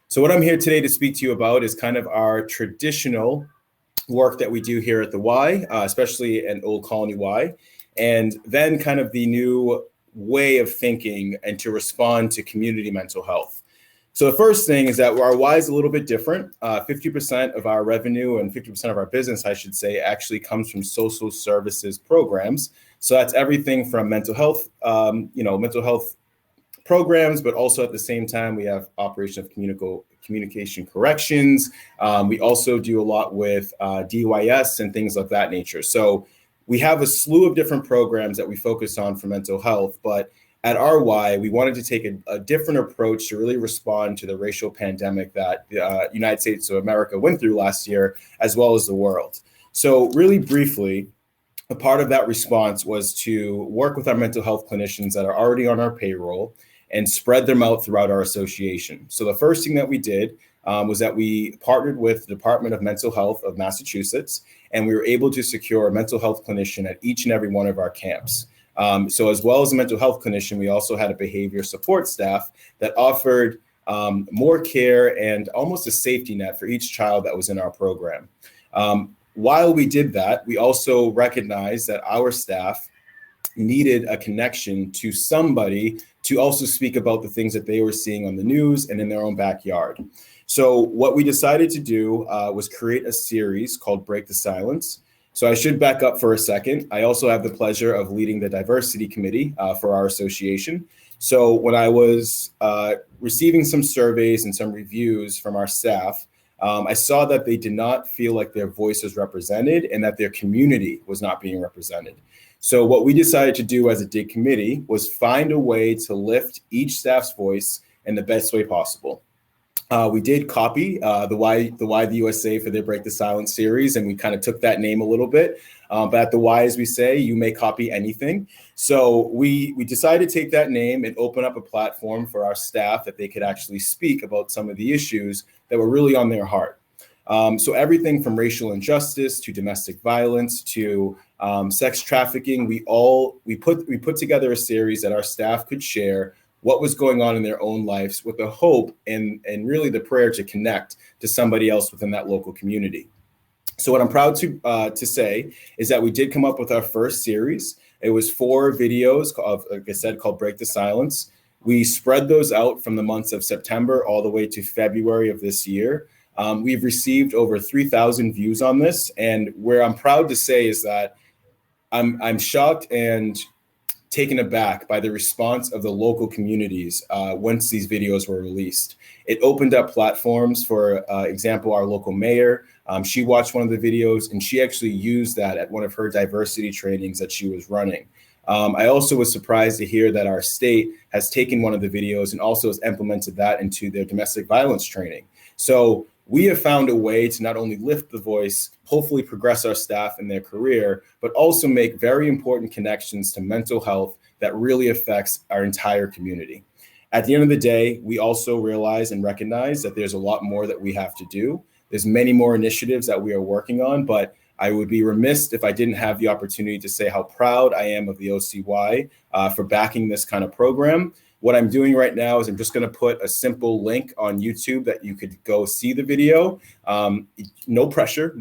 So what I'm here today to speak to you about is kind of our traditional work that we do here at the Y, especially in Old Colony Y, and then kind of the new way of thinking and to respond to community mental health. So the first thing is that our Y is a little bit different. 50% of our revenue and 50% of our business, I should say, actually comes from social services programs. So that's everything from mental health, mental health programs, but also at the same time, we have operation of communication corrections. We also do a lot with DYS and things of that nature. So we have a slew of different programs that we focus on for mental health, but at RY, we wanted to take a different approach to really respond to the racial pandemic that the United States of America went through last year, as well as the world. So really briefly, a part of that response was to work with our mental health clinicians that are already on our payroll and spread them out throughout our association. So the first thing that we did was that we partnered with the Department of Mental Health of Massachusetts, and we were able to secure a mental health clinician at each and every one of our camps. So as well as a mental health clinician, we also had a behavior support staff that offered more care and almost a safety net for each child that was in our program. While we did that, we also recognized that our staff needed a connection to somebody to also speak about the things that they were seeing on the news and in their own backyard. So what we decided to do was create a series called Break the Silence. So I should back up for a second. I also have the pleasure of leading the diversity committee for our association. So when I was receiving some surveys and some reviews from our staff, I saw that they did not feel like their voice was represented and that their community was not being represented. So what we decided to do as a DIG committee was find a way to lift each staff's voice in the best way possible. We did copy the Y the USA for their Break the Silence series, and we kind of took that name a little bit. But at the Y, as we say, you may copy anything. So we decided to take that name and open up a platform for our staff that they could actually speak about some of the issues that were really on their heart. So everything from racial injustice to domestic violence to sex trafficking, we put together a series that our staff could share what was going on in their own lives with the hope and really the prayer to connect to somebody else within that local community. So what I'm proud to say is that we did come up with our first series. It was 4 videos like I said, called Break the Silence. We spread those out from the months of September all the way to February of this year. We've received over 3,000 views on this. And where I'm proud to say is that I'm shocked and taken aback by the response of the local communities once these videos were released. It opened up platforms. For example, our local mayor, she watched one of the videos and she actually used that at one of her diversity trainings that she was running. I also was surprised to hear that our state has taken one of the videos and also has implemented that into their domestic violence training. So we have found a way to not only lift the voice, hopefully progress our staff in their career, but also make very important connections to mental health that really affects our entire community. At the end of the day, we also realize and recognize that there's a lot more that we have to do. There's many more initiatives that we are working on, but I would be remiss if I didn't have the opportunity to say how proud I am of the OCY for backing this kind of program. What I'm doing right now is I'm just going to put a simple link on YouTube that you could go see the video. No pressure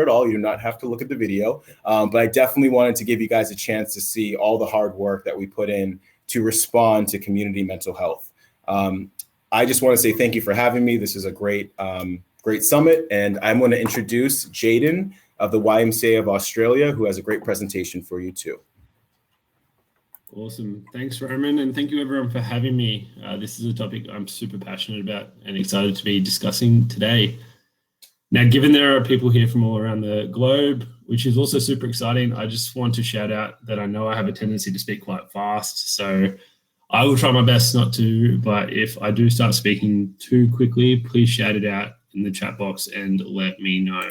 at all. You do not have to look at the video. But I definitely wanted to give you guys a chance to see all the hard work that we put in to respond to community mental health. I just want to say thank you for having me. This is a great summit, and I'm going to introduce Jaden of the YMCA of Australia, who has a great presentation for you too. Awesome. Thanks, Roman, and thank you everyone for having me. This is a topic I'm super passionate about and excited to be discussing today. Now, given there are people here from all around the globe, which is also super exciting, I just want to shout out that I know I have a tendency to speak quite fast, so I will try my best not to, but if I do start speaking too quickly, please shout it out in the chat box and let me know.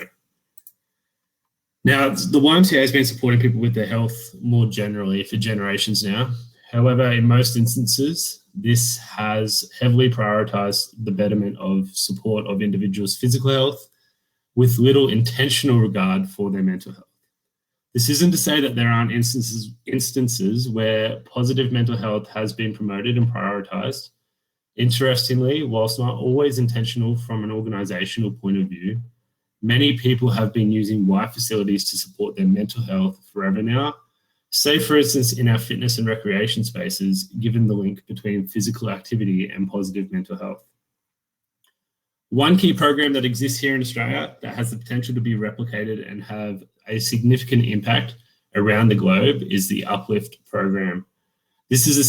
Now, the YMCA has been supporting people with their health more generally for generations now. However, in most instances, this has heavily prioritized the betterment of support of individuals' physical health with little intentional regard for their mental health. This isn't to say that there aren't instances where positive mental health has been promoted and prioritized. Interestingly, whilst not always intentional from an organizational point of view, many people have been using Y facilities to support their mental health forever now. Say, for instance, in our fitness and recreation spaces, given the link between physical activity and positive mental health. One key program that exists here in Australia that has the potential to be replicated and have a significant impact around the globe is the Uplift Program. This is a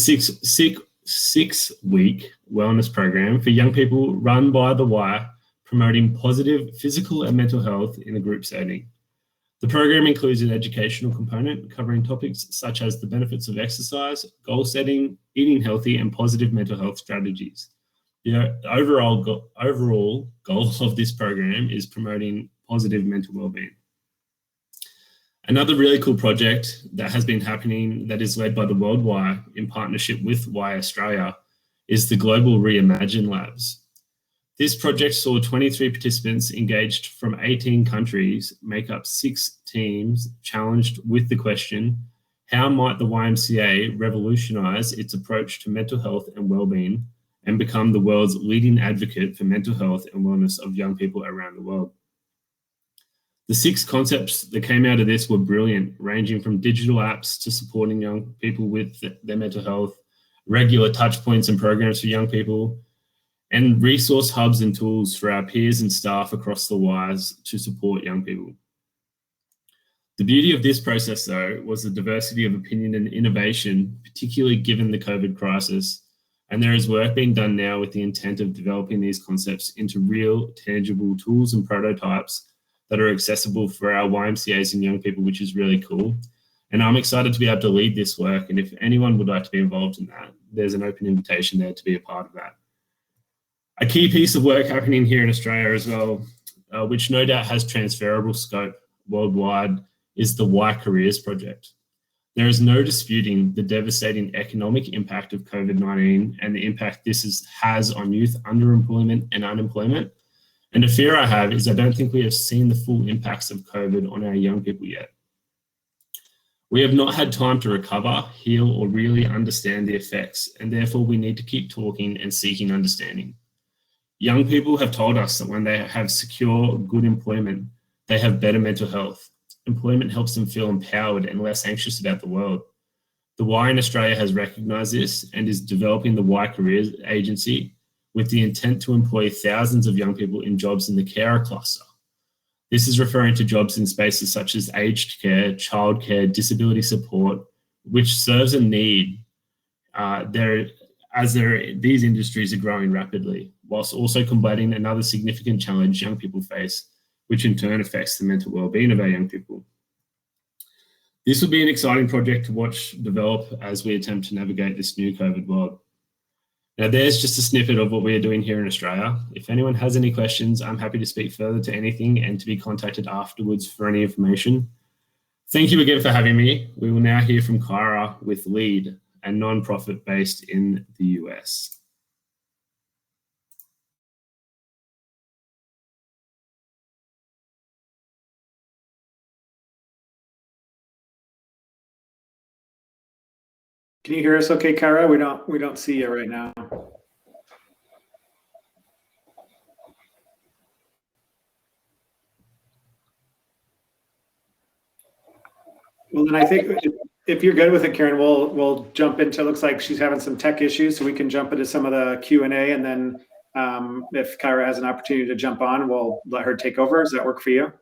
six-week wellness program for young people run by the Y, promoting positive physical and mental health in a group setting. The program includes an educational component covering topics such as the benefits of exercise, goal setting, eating healthy, and positive mental health strategies. The overall goal of this program is promoting positive mental well-being. Another really cool project that has been happening that is led by the World Y in partnership with Y Australia is the Global Reimagine Labs. This project saw 23 participants engaged from 18 countries make up 6 teams challenged with the question, how might the YMCA revolutionize its approach to mental health and well-being and become the world's leading advocate for mental health and wellness of young people around the world? The 6 concepts that came out of this were brilliant, ranging from digital apps to supporting young people with their mental health, regular touch points and programs for young people, and resource hubs and tools for our peers and staff across the Ys to support young people. The beauty of this process, though, was the diversity of opinion and innovation, particularly given the COVID crisis. And there is work being done now with the intent of developing these concepts into real, tangible tools and prototypes that are accessible for our YMCAs and young people, which is really cool. And I'm excited to be able to lead this work. And if anyone would like to be involved in that, there's an open invitation there to be a part of that. A key piece of work happening here in Australia as well, which no doubt has transferable scope worldwide, is the Y Careers Project. There is no disputing the devastating economic impact of COVID-19 and the impact this has on youth underemployment and unemployment. And the fear I have is I don't think we have seen the full impacts of COVID on our young people yet. We have not had time to recover, heal, or really understand the effects, and therefore we need to keep talking and seeking understanding. Young people have told us that when they have secure, good employment, they have better mental health. Employment helps them feel empowered and less anxious about the world. The Y in Australia has recognised this and is developing the Y Careers Agency with the intent to employ thousands of young people in jobs in the carer cluster. This is referring to jobs in spaces such as aged care, childcare, disability support, which serves a need these industries are growing rapidly, whilst also combating another significant challenge young people face, which in turn affects the mental well-being of our young people. This will be an exciting project to watch develop as we attempt to navigate this new COVID world. Now, there's just a snippet of what we are doing here in Australia. If anyone has any questions, I'm happy to speak further to anything and to be contacted afterwards for any information. Thank you again for having me. We will now hear from Kyra with LEAD, a non-profit based in the US. Can you hear us okay, Kara? We don't see you right now. Well, then I think if you're good with it, Karen, we'll jump into, it looks like she's having some tech issues, so we can jump into some of the Q&A, and then if Kyra has an opportunity to jump on, we'll let her take over. Does that work for you?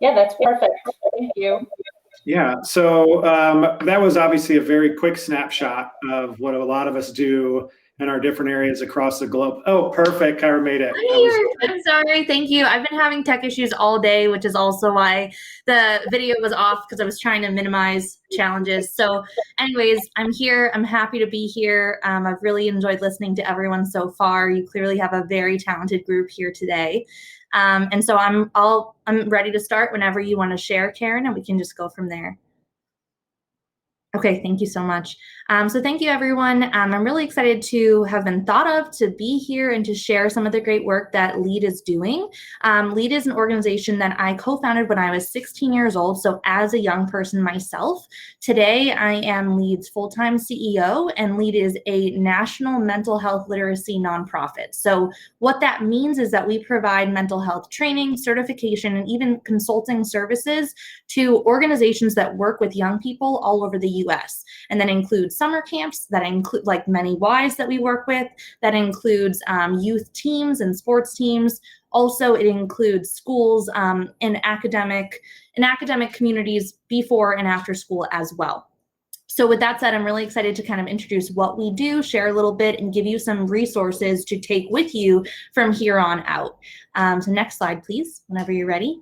Yeah, that's perfect. Thank you. Yeah, so that was obviously a very quick snapshot of what a lot of us do in our different areas across the globe. Oh, perfect, Kyra made it. I'm here. I'm sorry, thank you. I've been having tech issues all day, which is also why the video was off, because I was trying to minimize challenges. So anyways, I'm here. I'm happy to be here. I've really enjoyed listening to everyone so far. You clearly have a very talented group here today. And so I'm ready to start whenever you want to share, Karen, and we can just go from there. Okay, thank you so much. So thank you, everyone. I'm really excited to have been thought of to be here and to share some of the great work that LEAD is doing. LEAD is an organization that I co-founded when I was 16 years old, so as a young person myself. Today, I am LEAD's full-time CEO, and LEAD is a national mental health literacy nonprofit. So what that means is that we provide mental health training, certification, and even consulting services to organizations that work with young people all over the US. And that includes summer camps, that include like many Ys that we work with, that includes youth teams and sports teams. Also, it includes schools in academic communities before and after school as well. So with that said, I'm really excited to kind of introduce what we do, share a little bit, and give you some resources to take with you from here on out. So next slide, please, whenever you're ready.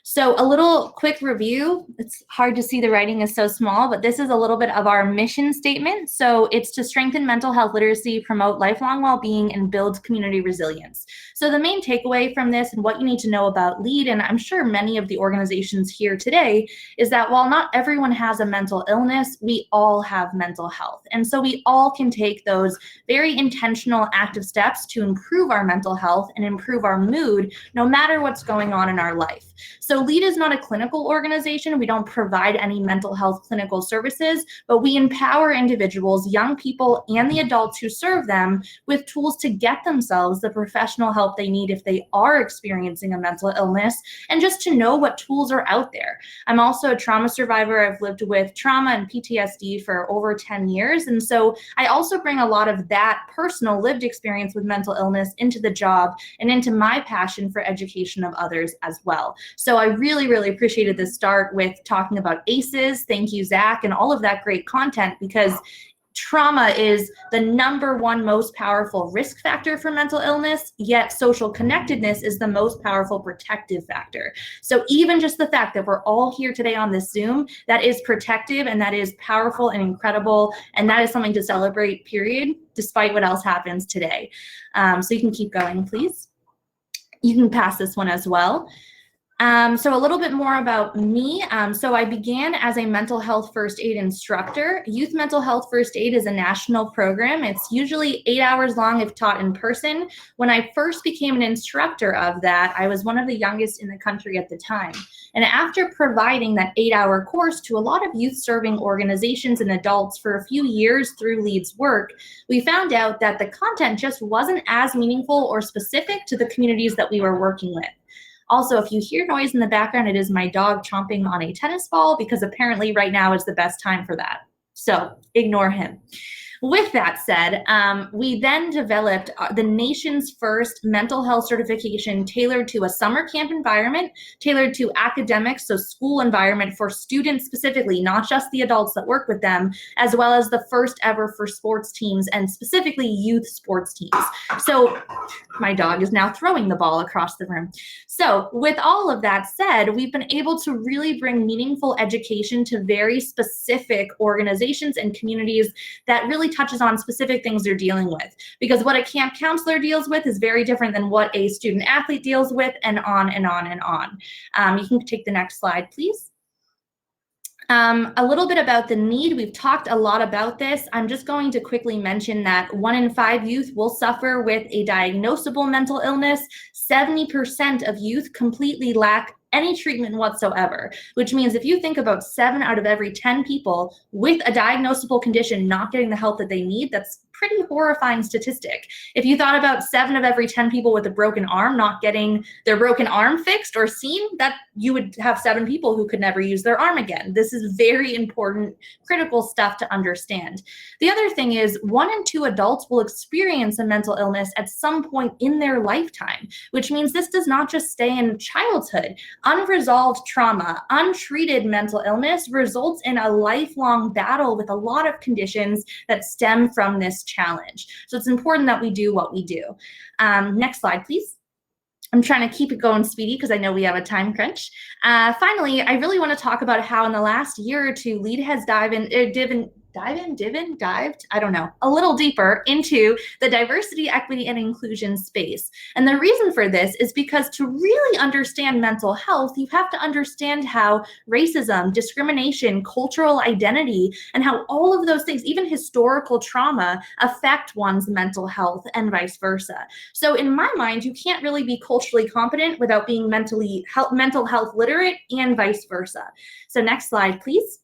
So a little quick review. It's hard to see, the writing is so small, but this is a little bit of our mission statement. So it's to strengthen mental health literacy, promote lifelong well-being, and build community resilience. So the main takeaway from this and what you need to know about LEAD, and I'm sure many of the organizations here today, is that while not everyone has a mental illness, we all have mental health. And so we all can take those very intentional active steps to improve our mental health and improve our mood, no matter what's going on in our life. So LEAD is not a clinical organization. We don't provide any mental health clinical services, but we empower individuals, young people, and the adults who serve them with tools to get themselves the professional help they need if they are experiencing a mental illness, and just to know what tools are out there. I'm also a trauma survivor. I've lived with trauma and PTSD for over 10 years. And so I also bring a lot of that personal lived experience with mental illness into the job and into my passion for education of others as well. So I really appreciated this start with talking about ACEs. Thank you, Zach, and all of that great content, because trauma is the #1 most powerful risk factor for mental illness, yet social connectedness is the most powerful protective factor. So even just the fact that we're all here today on this Zoom, that is protective and that is powerful and incredible, and that is something to celebrate, period, despite what else happens today. So you can keep going, please. You can pass this one as well. So a little bit more about me. So I began as a mental health first aid instructor. Youth Mental Health First Aid is a national program. It's usually 8 hours long if taught in person. When I first became an instructor of that, I was one of the youngest in the country at the time. And after providing that 8-hour course to a lot of youth serving organizations and adults for a few years through LEAD's work, we found out that the content just wasn't as meaningful or specific to the communities that we were working with. Also, if you hear noise in the background, it is my dog chomping on a tennis ball, because apparently right now is the best time for that. So ignore him. With that said, we then developed the nation's first mental health certification tailored to a summer camp environment, tailored to academics, so school environment for students specifically, not just the adults that work with them, as well as the first ever for sports teams, and specifically youth sports teams. So my dog is now throwing the ball across the room. So with all of that said, we've been able to really bring meaningful education to very specific organizations and communities that really touches on specific things they're dealing with. Because what a camp counselor deals with is very different than what a student athlete deals with, and on and on and on. You can take the next slide, please. A little bit about the need. We've talked a lot about this. I'm just going to quickly mention that 1 in 5 youth will suffer with a diagnosable mental illness. 70% of youth completely lack any treatment whatsoever, which means if you think about 7 out of every 10 people with a diagnosable condition not getting the help that they need, that's pretty horrifying statistic. If you thought about 7 of every 10 people with a broken arm not getting their broken arm fixed or seen, that you would have 7 people who could never use their arm again. This is very important, critical stuff to understand. The other thing is 1 in 2 adults will experience a mental illness at some point in their lifetime, which means this does not just stay in childhood. Unresolved trauma, untreated mental illness results in a lifelong battle with a lot of conditions that stem from this challenge. So it's important that we do what we do. Next slide, please. I'm trying to keep it going speedy because I know we have a time crunch. Finally, I really want to talk about how in the last year or two, LEAD has dived, I don't know, a little deeper into the diversity, equity, and inclusion space. And the reason for this is because to really understand mental health, you have to understand how racism, discrimination, cultural identity, and how all of those things, even historical trauma, affect one's mental health and vice versa. So in my mind, you can't really be culturally competent without being mental health literate and vice versa. So next slide, please.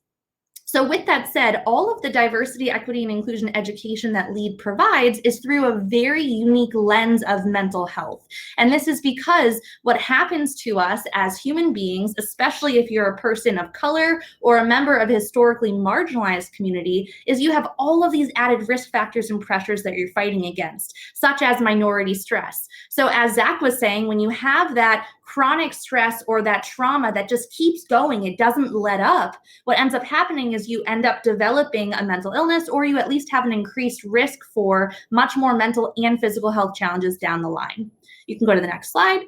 So with that said, all of the diversity, equity, and inclusion education that LEAD provides is through a very unique lens of mental health. And this is because what happens to us as human beings, especially if you're a person of color or a member of a historically marginalized community, is you have all of these added risk factors and pressures that you're fighting against, such as minority stress. So as Zach was saying, when you have that chronic stress or that trauma that just keeps going, it doesn't let up, what ends up happening is you end up developing a mental illness, or you at least have an increased risk for much more mental and physical health challenges down the line. You can go to the next slide.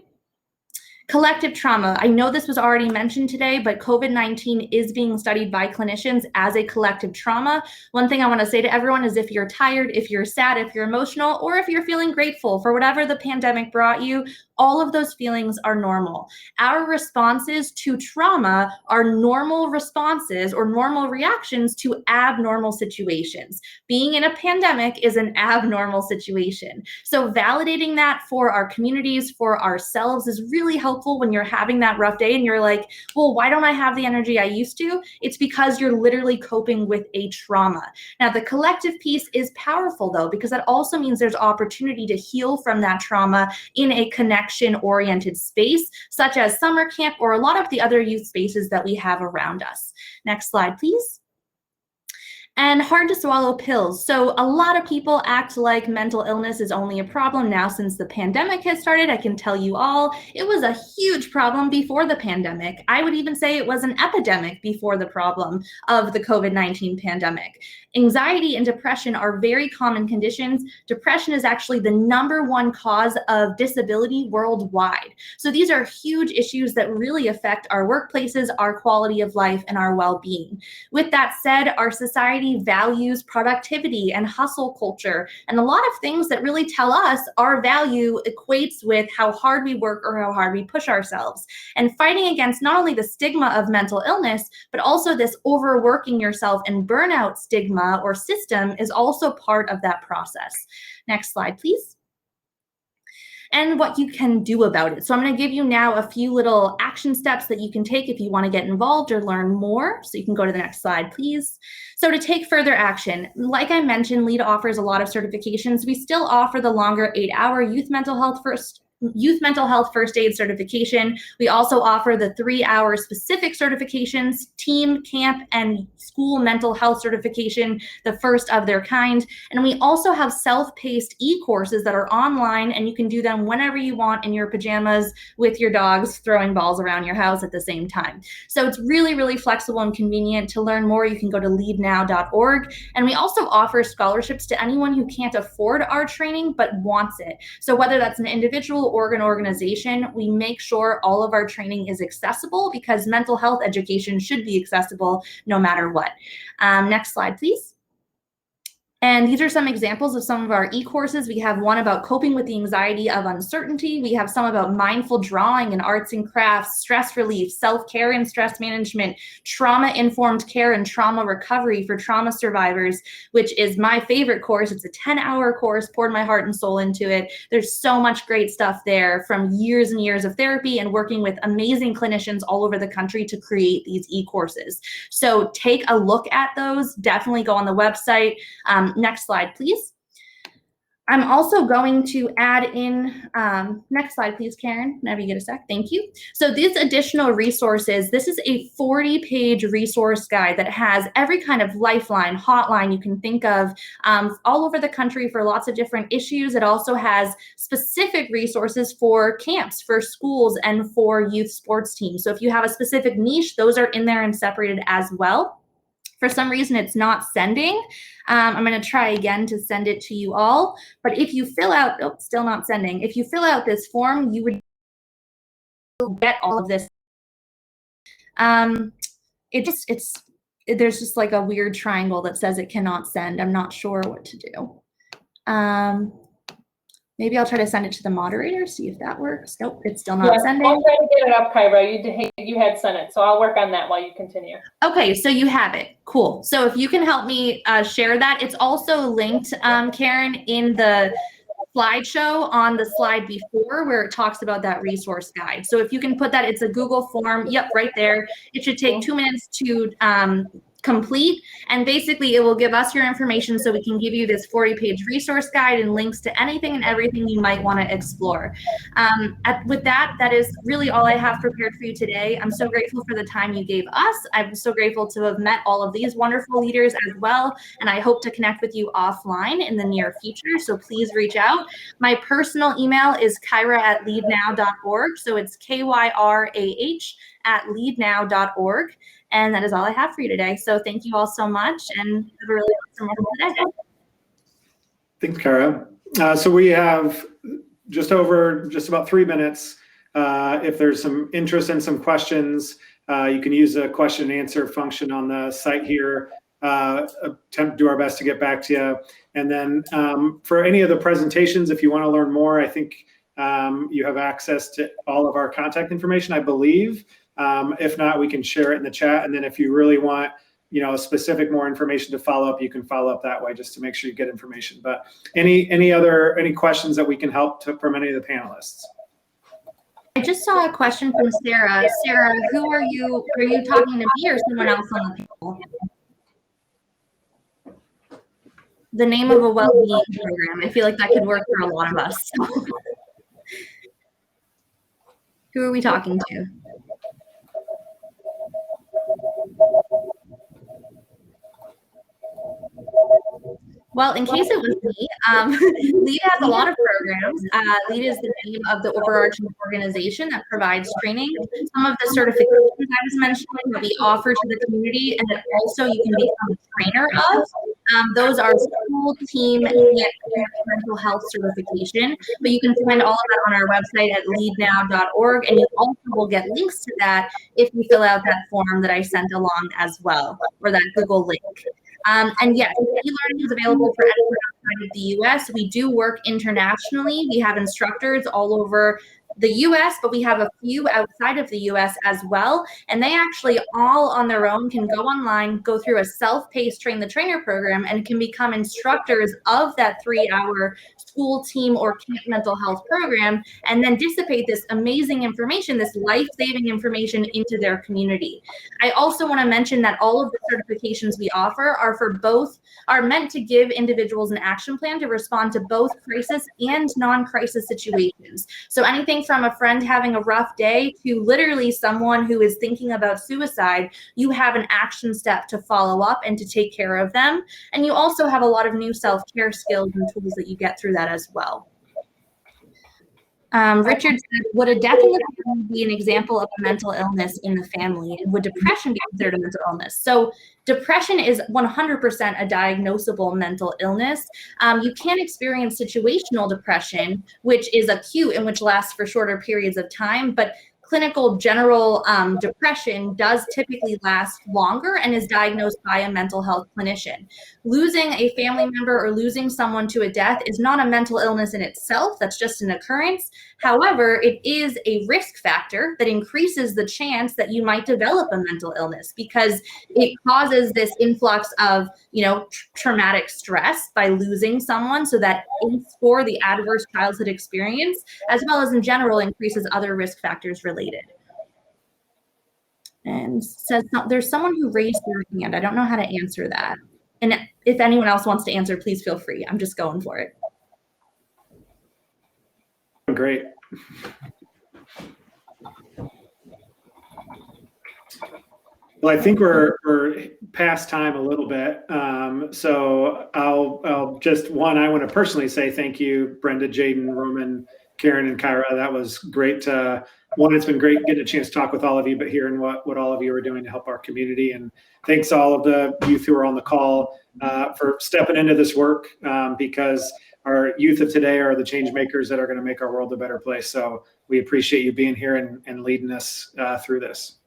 Collective trauma. I know this was already mentioned today, but COVID-19 is being studied by clinicians as a collective trauma. One thing I want to say to everyone is if you're tired, if you're sad, if you're emotional, or if you're feeling grateful for whatever the pandemic brought you, all of those feelings are normal. Our responses to trauma are normal responses or normal reactions to abnormal situations. Being in a pandemic is an abnormal situation. So validating that for our communities, for ourselves is really helpful when you're having that rough day and you're like, well, why don't I have the energy I used to? It's because you're literally coping with a trauma. Now, the collective piece is powerful though, because that also means there's opportunity to heal from that trauma in a connection-oriented space, such as summer camp or a lot of the other youth spaces that we have around us. Next slide, please. And hard to swallow pills. So a lot of people act like mental illness is only a problem now since the pandemic has started. I can tell you all, it was a huge problem before the pandemic. I would even say it was an epidemic before the problem of the COVID-19 pandemic. Anxiety and depression are very common conditions. Depression is actually the #1 cause of disability worldwide. So these are huge issues that really affect our workplaces, our quality of life, and our well-being. With that said, our society values productivity and hustle culture, and a lot of things that really tell us our value equates with how hard we work or how hard we push ourselves. And fighting against not only the stigma of mental illness, but also this overworking yourself and burnout stigma or system is also part of that process. Next slide, please. And what you can do about it. So I'm going to give you now a few little action steps that you can take if you want to get involved or learn more. So you can go to the next slide, please. So to take further action, like I mentioned, LEAD offers a lot of certifications. We still offer the longer 8-hour youth mental health first aid certification. We also offer the 3-hour specific certifications, team, camp, and school mental health certification, the first of their kind. And we also have self-paced e-courses that are online, and you can do them whenever you want in your pajamas with your dogs throwing balls around your house at the same time. So it's really, really flexible and convenient. To learn more, you can go to leadnow.org. And we also offer scholarships to anyone who can't afford our training but wants it. So whether that's an individual or an organization, we make sure all of our training is accessible because mental health education should be accessible no matter what. Next slide, please. And these are some examples of some of our e-courses. We have one about coping with the anxiety of uncertainty. We have some about mindful drawing and arts and crafts, stress relief, self-care and stress management, trauma-informed care and trauma recovery for trauma survivors, which is my favorite course. It's a 10-hour course, poured my heart and soul into it. There's so much great stuff there from years and years of therapy and working with amazing clinicians all over the country to create these e-courses. So take a look at those. Definitely go on the website. Next slide, please. I'm also going to add in, next slide, please, Karen, whenever you get a sec. Thank you. So these additional resources, this is a 40-page resource guide that has every kind of lifeline, hotline you can think of all over the country for lots of different issues. It also has specific resources for camps, for schools, and for youth sports teams. So if you have a specific niche, those are in there and separated as well. For some reason, it's not sending. I'm going to try again to send it to you all. But if you fill out, oh, still not sending. If you fill out this form, you would get all of this. There's just like a weird triangle that says it cannot send. I'm not sure what to do. Maybe I'll try to send it to the moderator, see if that works. Nope, it's still not sending. I'll try to get it up, Kyra. You had sent it, so I'll work on that while you continue. Okay, so you have it. Cool. So if you can help me share that. It's also linked, Karen, in the slideshow on the slide before where it talks about that resource guide. So if you can put that, it's a Google form. Yep, right there. It should take 2 minutes to complete, and basically it will give us your information so we can give you this 40-page resource guide and links to anything and everything you might want to explore. With that, that is really all I have prepared for you today. I'm so grateful for the time you gave us. I'm so grateful to have met all of these wonderful leaders as well, and I hope to connect with you offline in the near future, so please reach out. My personal email is kyra@leadnow.org, so it's KYRAH@leadnow.org. And that is all I have for you today. So thank you all so much, and have a really awesome rest of the day. Thanks, Kara. So we have just about 3 minutes. If there's some interest and some questions, you can use the question and answer function on the site here. Attempt to do our best to get back to you. And then for any of the presentations, if you want to learn more, I think you have access to all of our contact information, I believe. If not, we can share it in the chat. And then if you really want, specific more information to follow up, you can follow up that way just to make sure you get information. But any questions that we can help from any of the panelists? I just saw a question from Sarah. Sarah, who are you? Are you talking to me or someone else on the panel? The name of a well-being program. I feel like that could work for a lot of us. Who are we talking to? Well, in case it was me, LEAD has a lot of programs. LEAD is the name of the overarching organization that provides training. Some of the certifications I was mentioning that we offer to the community, and that also you can become a trainer of. Those are school, team, and mental health certification. But you can find all of that on our website at leadnow.org, and you also will get links to that if you fill out that form that I sent along as well, or that Google link. And yes, e-learning is available for anyone outside of the US. We do work internationally. We have instructors all over the US, but we have a few outside of the US as well. And they actually all on their own can go online, go through a self-paced train the trainer program, and can become instructors of that 3-hour school, team, or camp mental health program, and then dissipate this amazing information, this life-saving information into their community. I also want to mention that all of the certifications we offer are meant to give individuals an action plan to respond to both crisis and non-crisis situations. So anything from a friend having a rough day to literally someone who is thinking about suicide, you have an action step to follow up and to take care of them. And you also have a lot of new self-care skills and tools that you get through that as well. Richard said, would a death in the family be an example of a mental illness in the family? And would depression be considered a mental illness? So depression is 100% a diagnosable mental illness. You can experience situational depression, which is acute and which lasts for shorter periods of time, but clinical general depression does typically last longer and is diagnosed by a mental health clinician. Losing a family member or losing someone to a death is not a mental illness in itself. That's just an occurrence. However, it is a risk factor that increases the chance that you might develop a mental illness because it causes this influx of, traumatic stress by losing someone. So that for the adverse childhood experience, as well as in general, increases other risk factors related. And says there's someone who raised their hand. I don't know how to answer that. And if anyone else wants to answer, please feel free. I'm just going for it. Great. Well, I think we're past time a little bit. So I'll just, I want to personally say thank you, Brenda, Jaden, Roman, Karen, and Kyra. That was great. It's been great getting a chance to talk with all of you, but hearing what all of you are doing to help our community. And thanks to all of the youth who are on the call for stepping into this work because our youth of today are the change makers that are going to make our world a better place. So we appreciate you being here and leading us through this.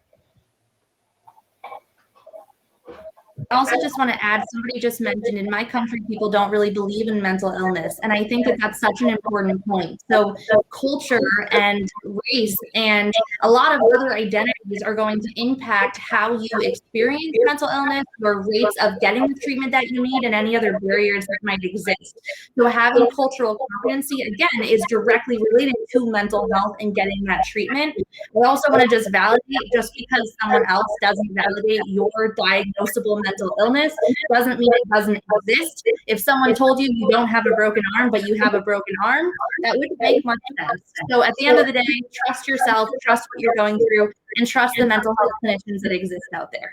I also just want to add, somebody just mentioned in my country, people don't really believe in mental illness. And I think that that's such an important point. So culture and race and a lot of other identities are going to impact how you experience mental illness, your rates of getting the treatment that you need, and any other barriers that might exist. So having cultural competency, again, is directly related to mental health and getting that treatment. I also want to just validate, just because someone else doesn't validate your diagnosable mental illness doesn't mean it doesn't exist. If someone told you you don't have a broken arm, but you have a broken arm, that wouldn't make much sense. So at the end of the day, trust yourself, trust what you're going through, and trust the mental health clinicians that exist out there.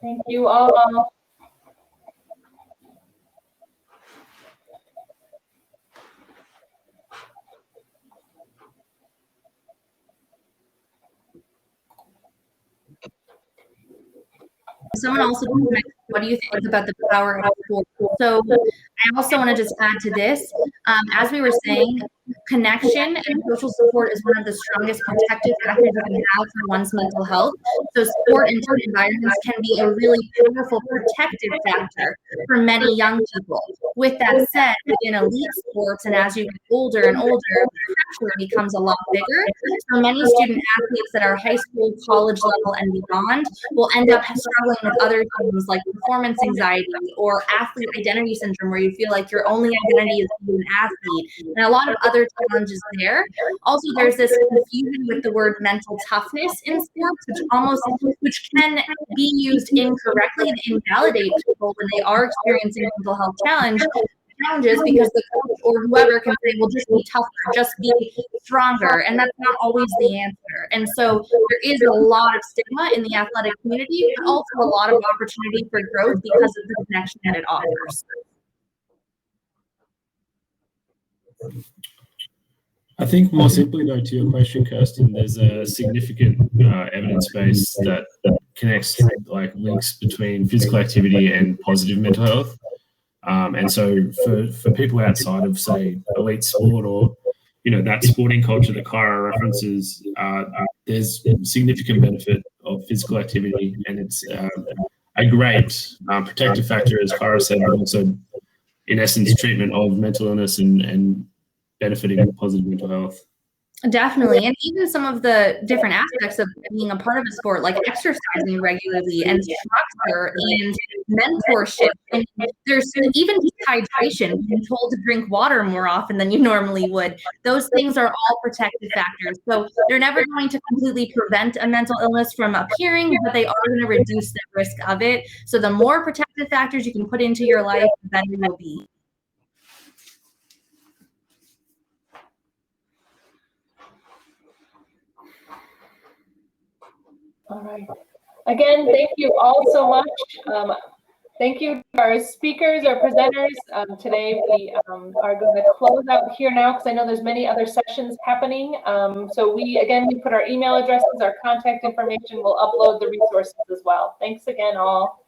Thank you all. Someone also mentioned, what do you think about the power of sport? So I also want to just add to this, as we were saying, connection and social support is one of the strongest protective factors you can have for one's mental health. So sport and team environments can be a really powerful protective factor for many young people. With that said, within elite sports, and as you get older and older, the pressure becomes a lot bigger. So many student athletes that are high school, college level, and beyond will end up struggling with other things like performance anxiety or athlete identity syndrome, where you feel like your only identity is being an athlete, and a lot of other challenges there. Also, there's this confusion with the word mental toughness in sports, which can be used incorrectly and invalidate people when they are experiencing mental health challenges, because the coach or whoever can say, well, just be tougher, just be stronger. And that's not always the answer. And so there is a lot of stigma in the athletic community, but also a lot of opportunity for growth because of the connection that it offers. I think more simply, though, to your question, Kirsten, there's a significant evidence base that connects, like links between physical activity and positive mental health. And so for people outside of, say, elite sport or, that sporting culture that Kyra references, there's significant benefit of physical activity, and it's a great protective factor, as Kyra said, but also, in essence, treatment of mental illness and benefiting positive mental health. Definitely. And even some of the different aspects of being a part of a sport, like exercising regularly and structure and mentorship. And there's even dehydration, being told to drink water more often than you normally would. Those things are all protective factors. So they're never going to completely prevent a mental illness from appearing, but they are going to reduce the risk of it. So the more protective factors you can put into your life, the better you'll be. All right. Again, thank you all so much. Thank you to our speakers, our presenters. Today we are going to close out here now because I know there's many other sessions happening. So we put our email addresses, our contact information. We'll upload the resources as well. Thanks again, all.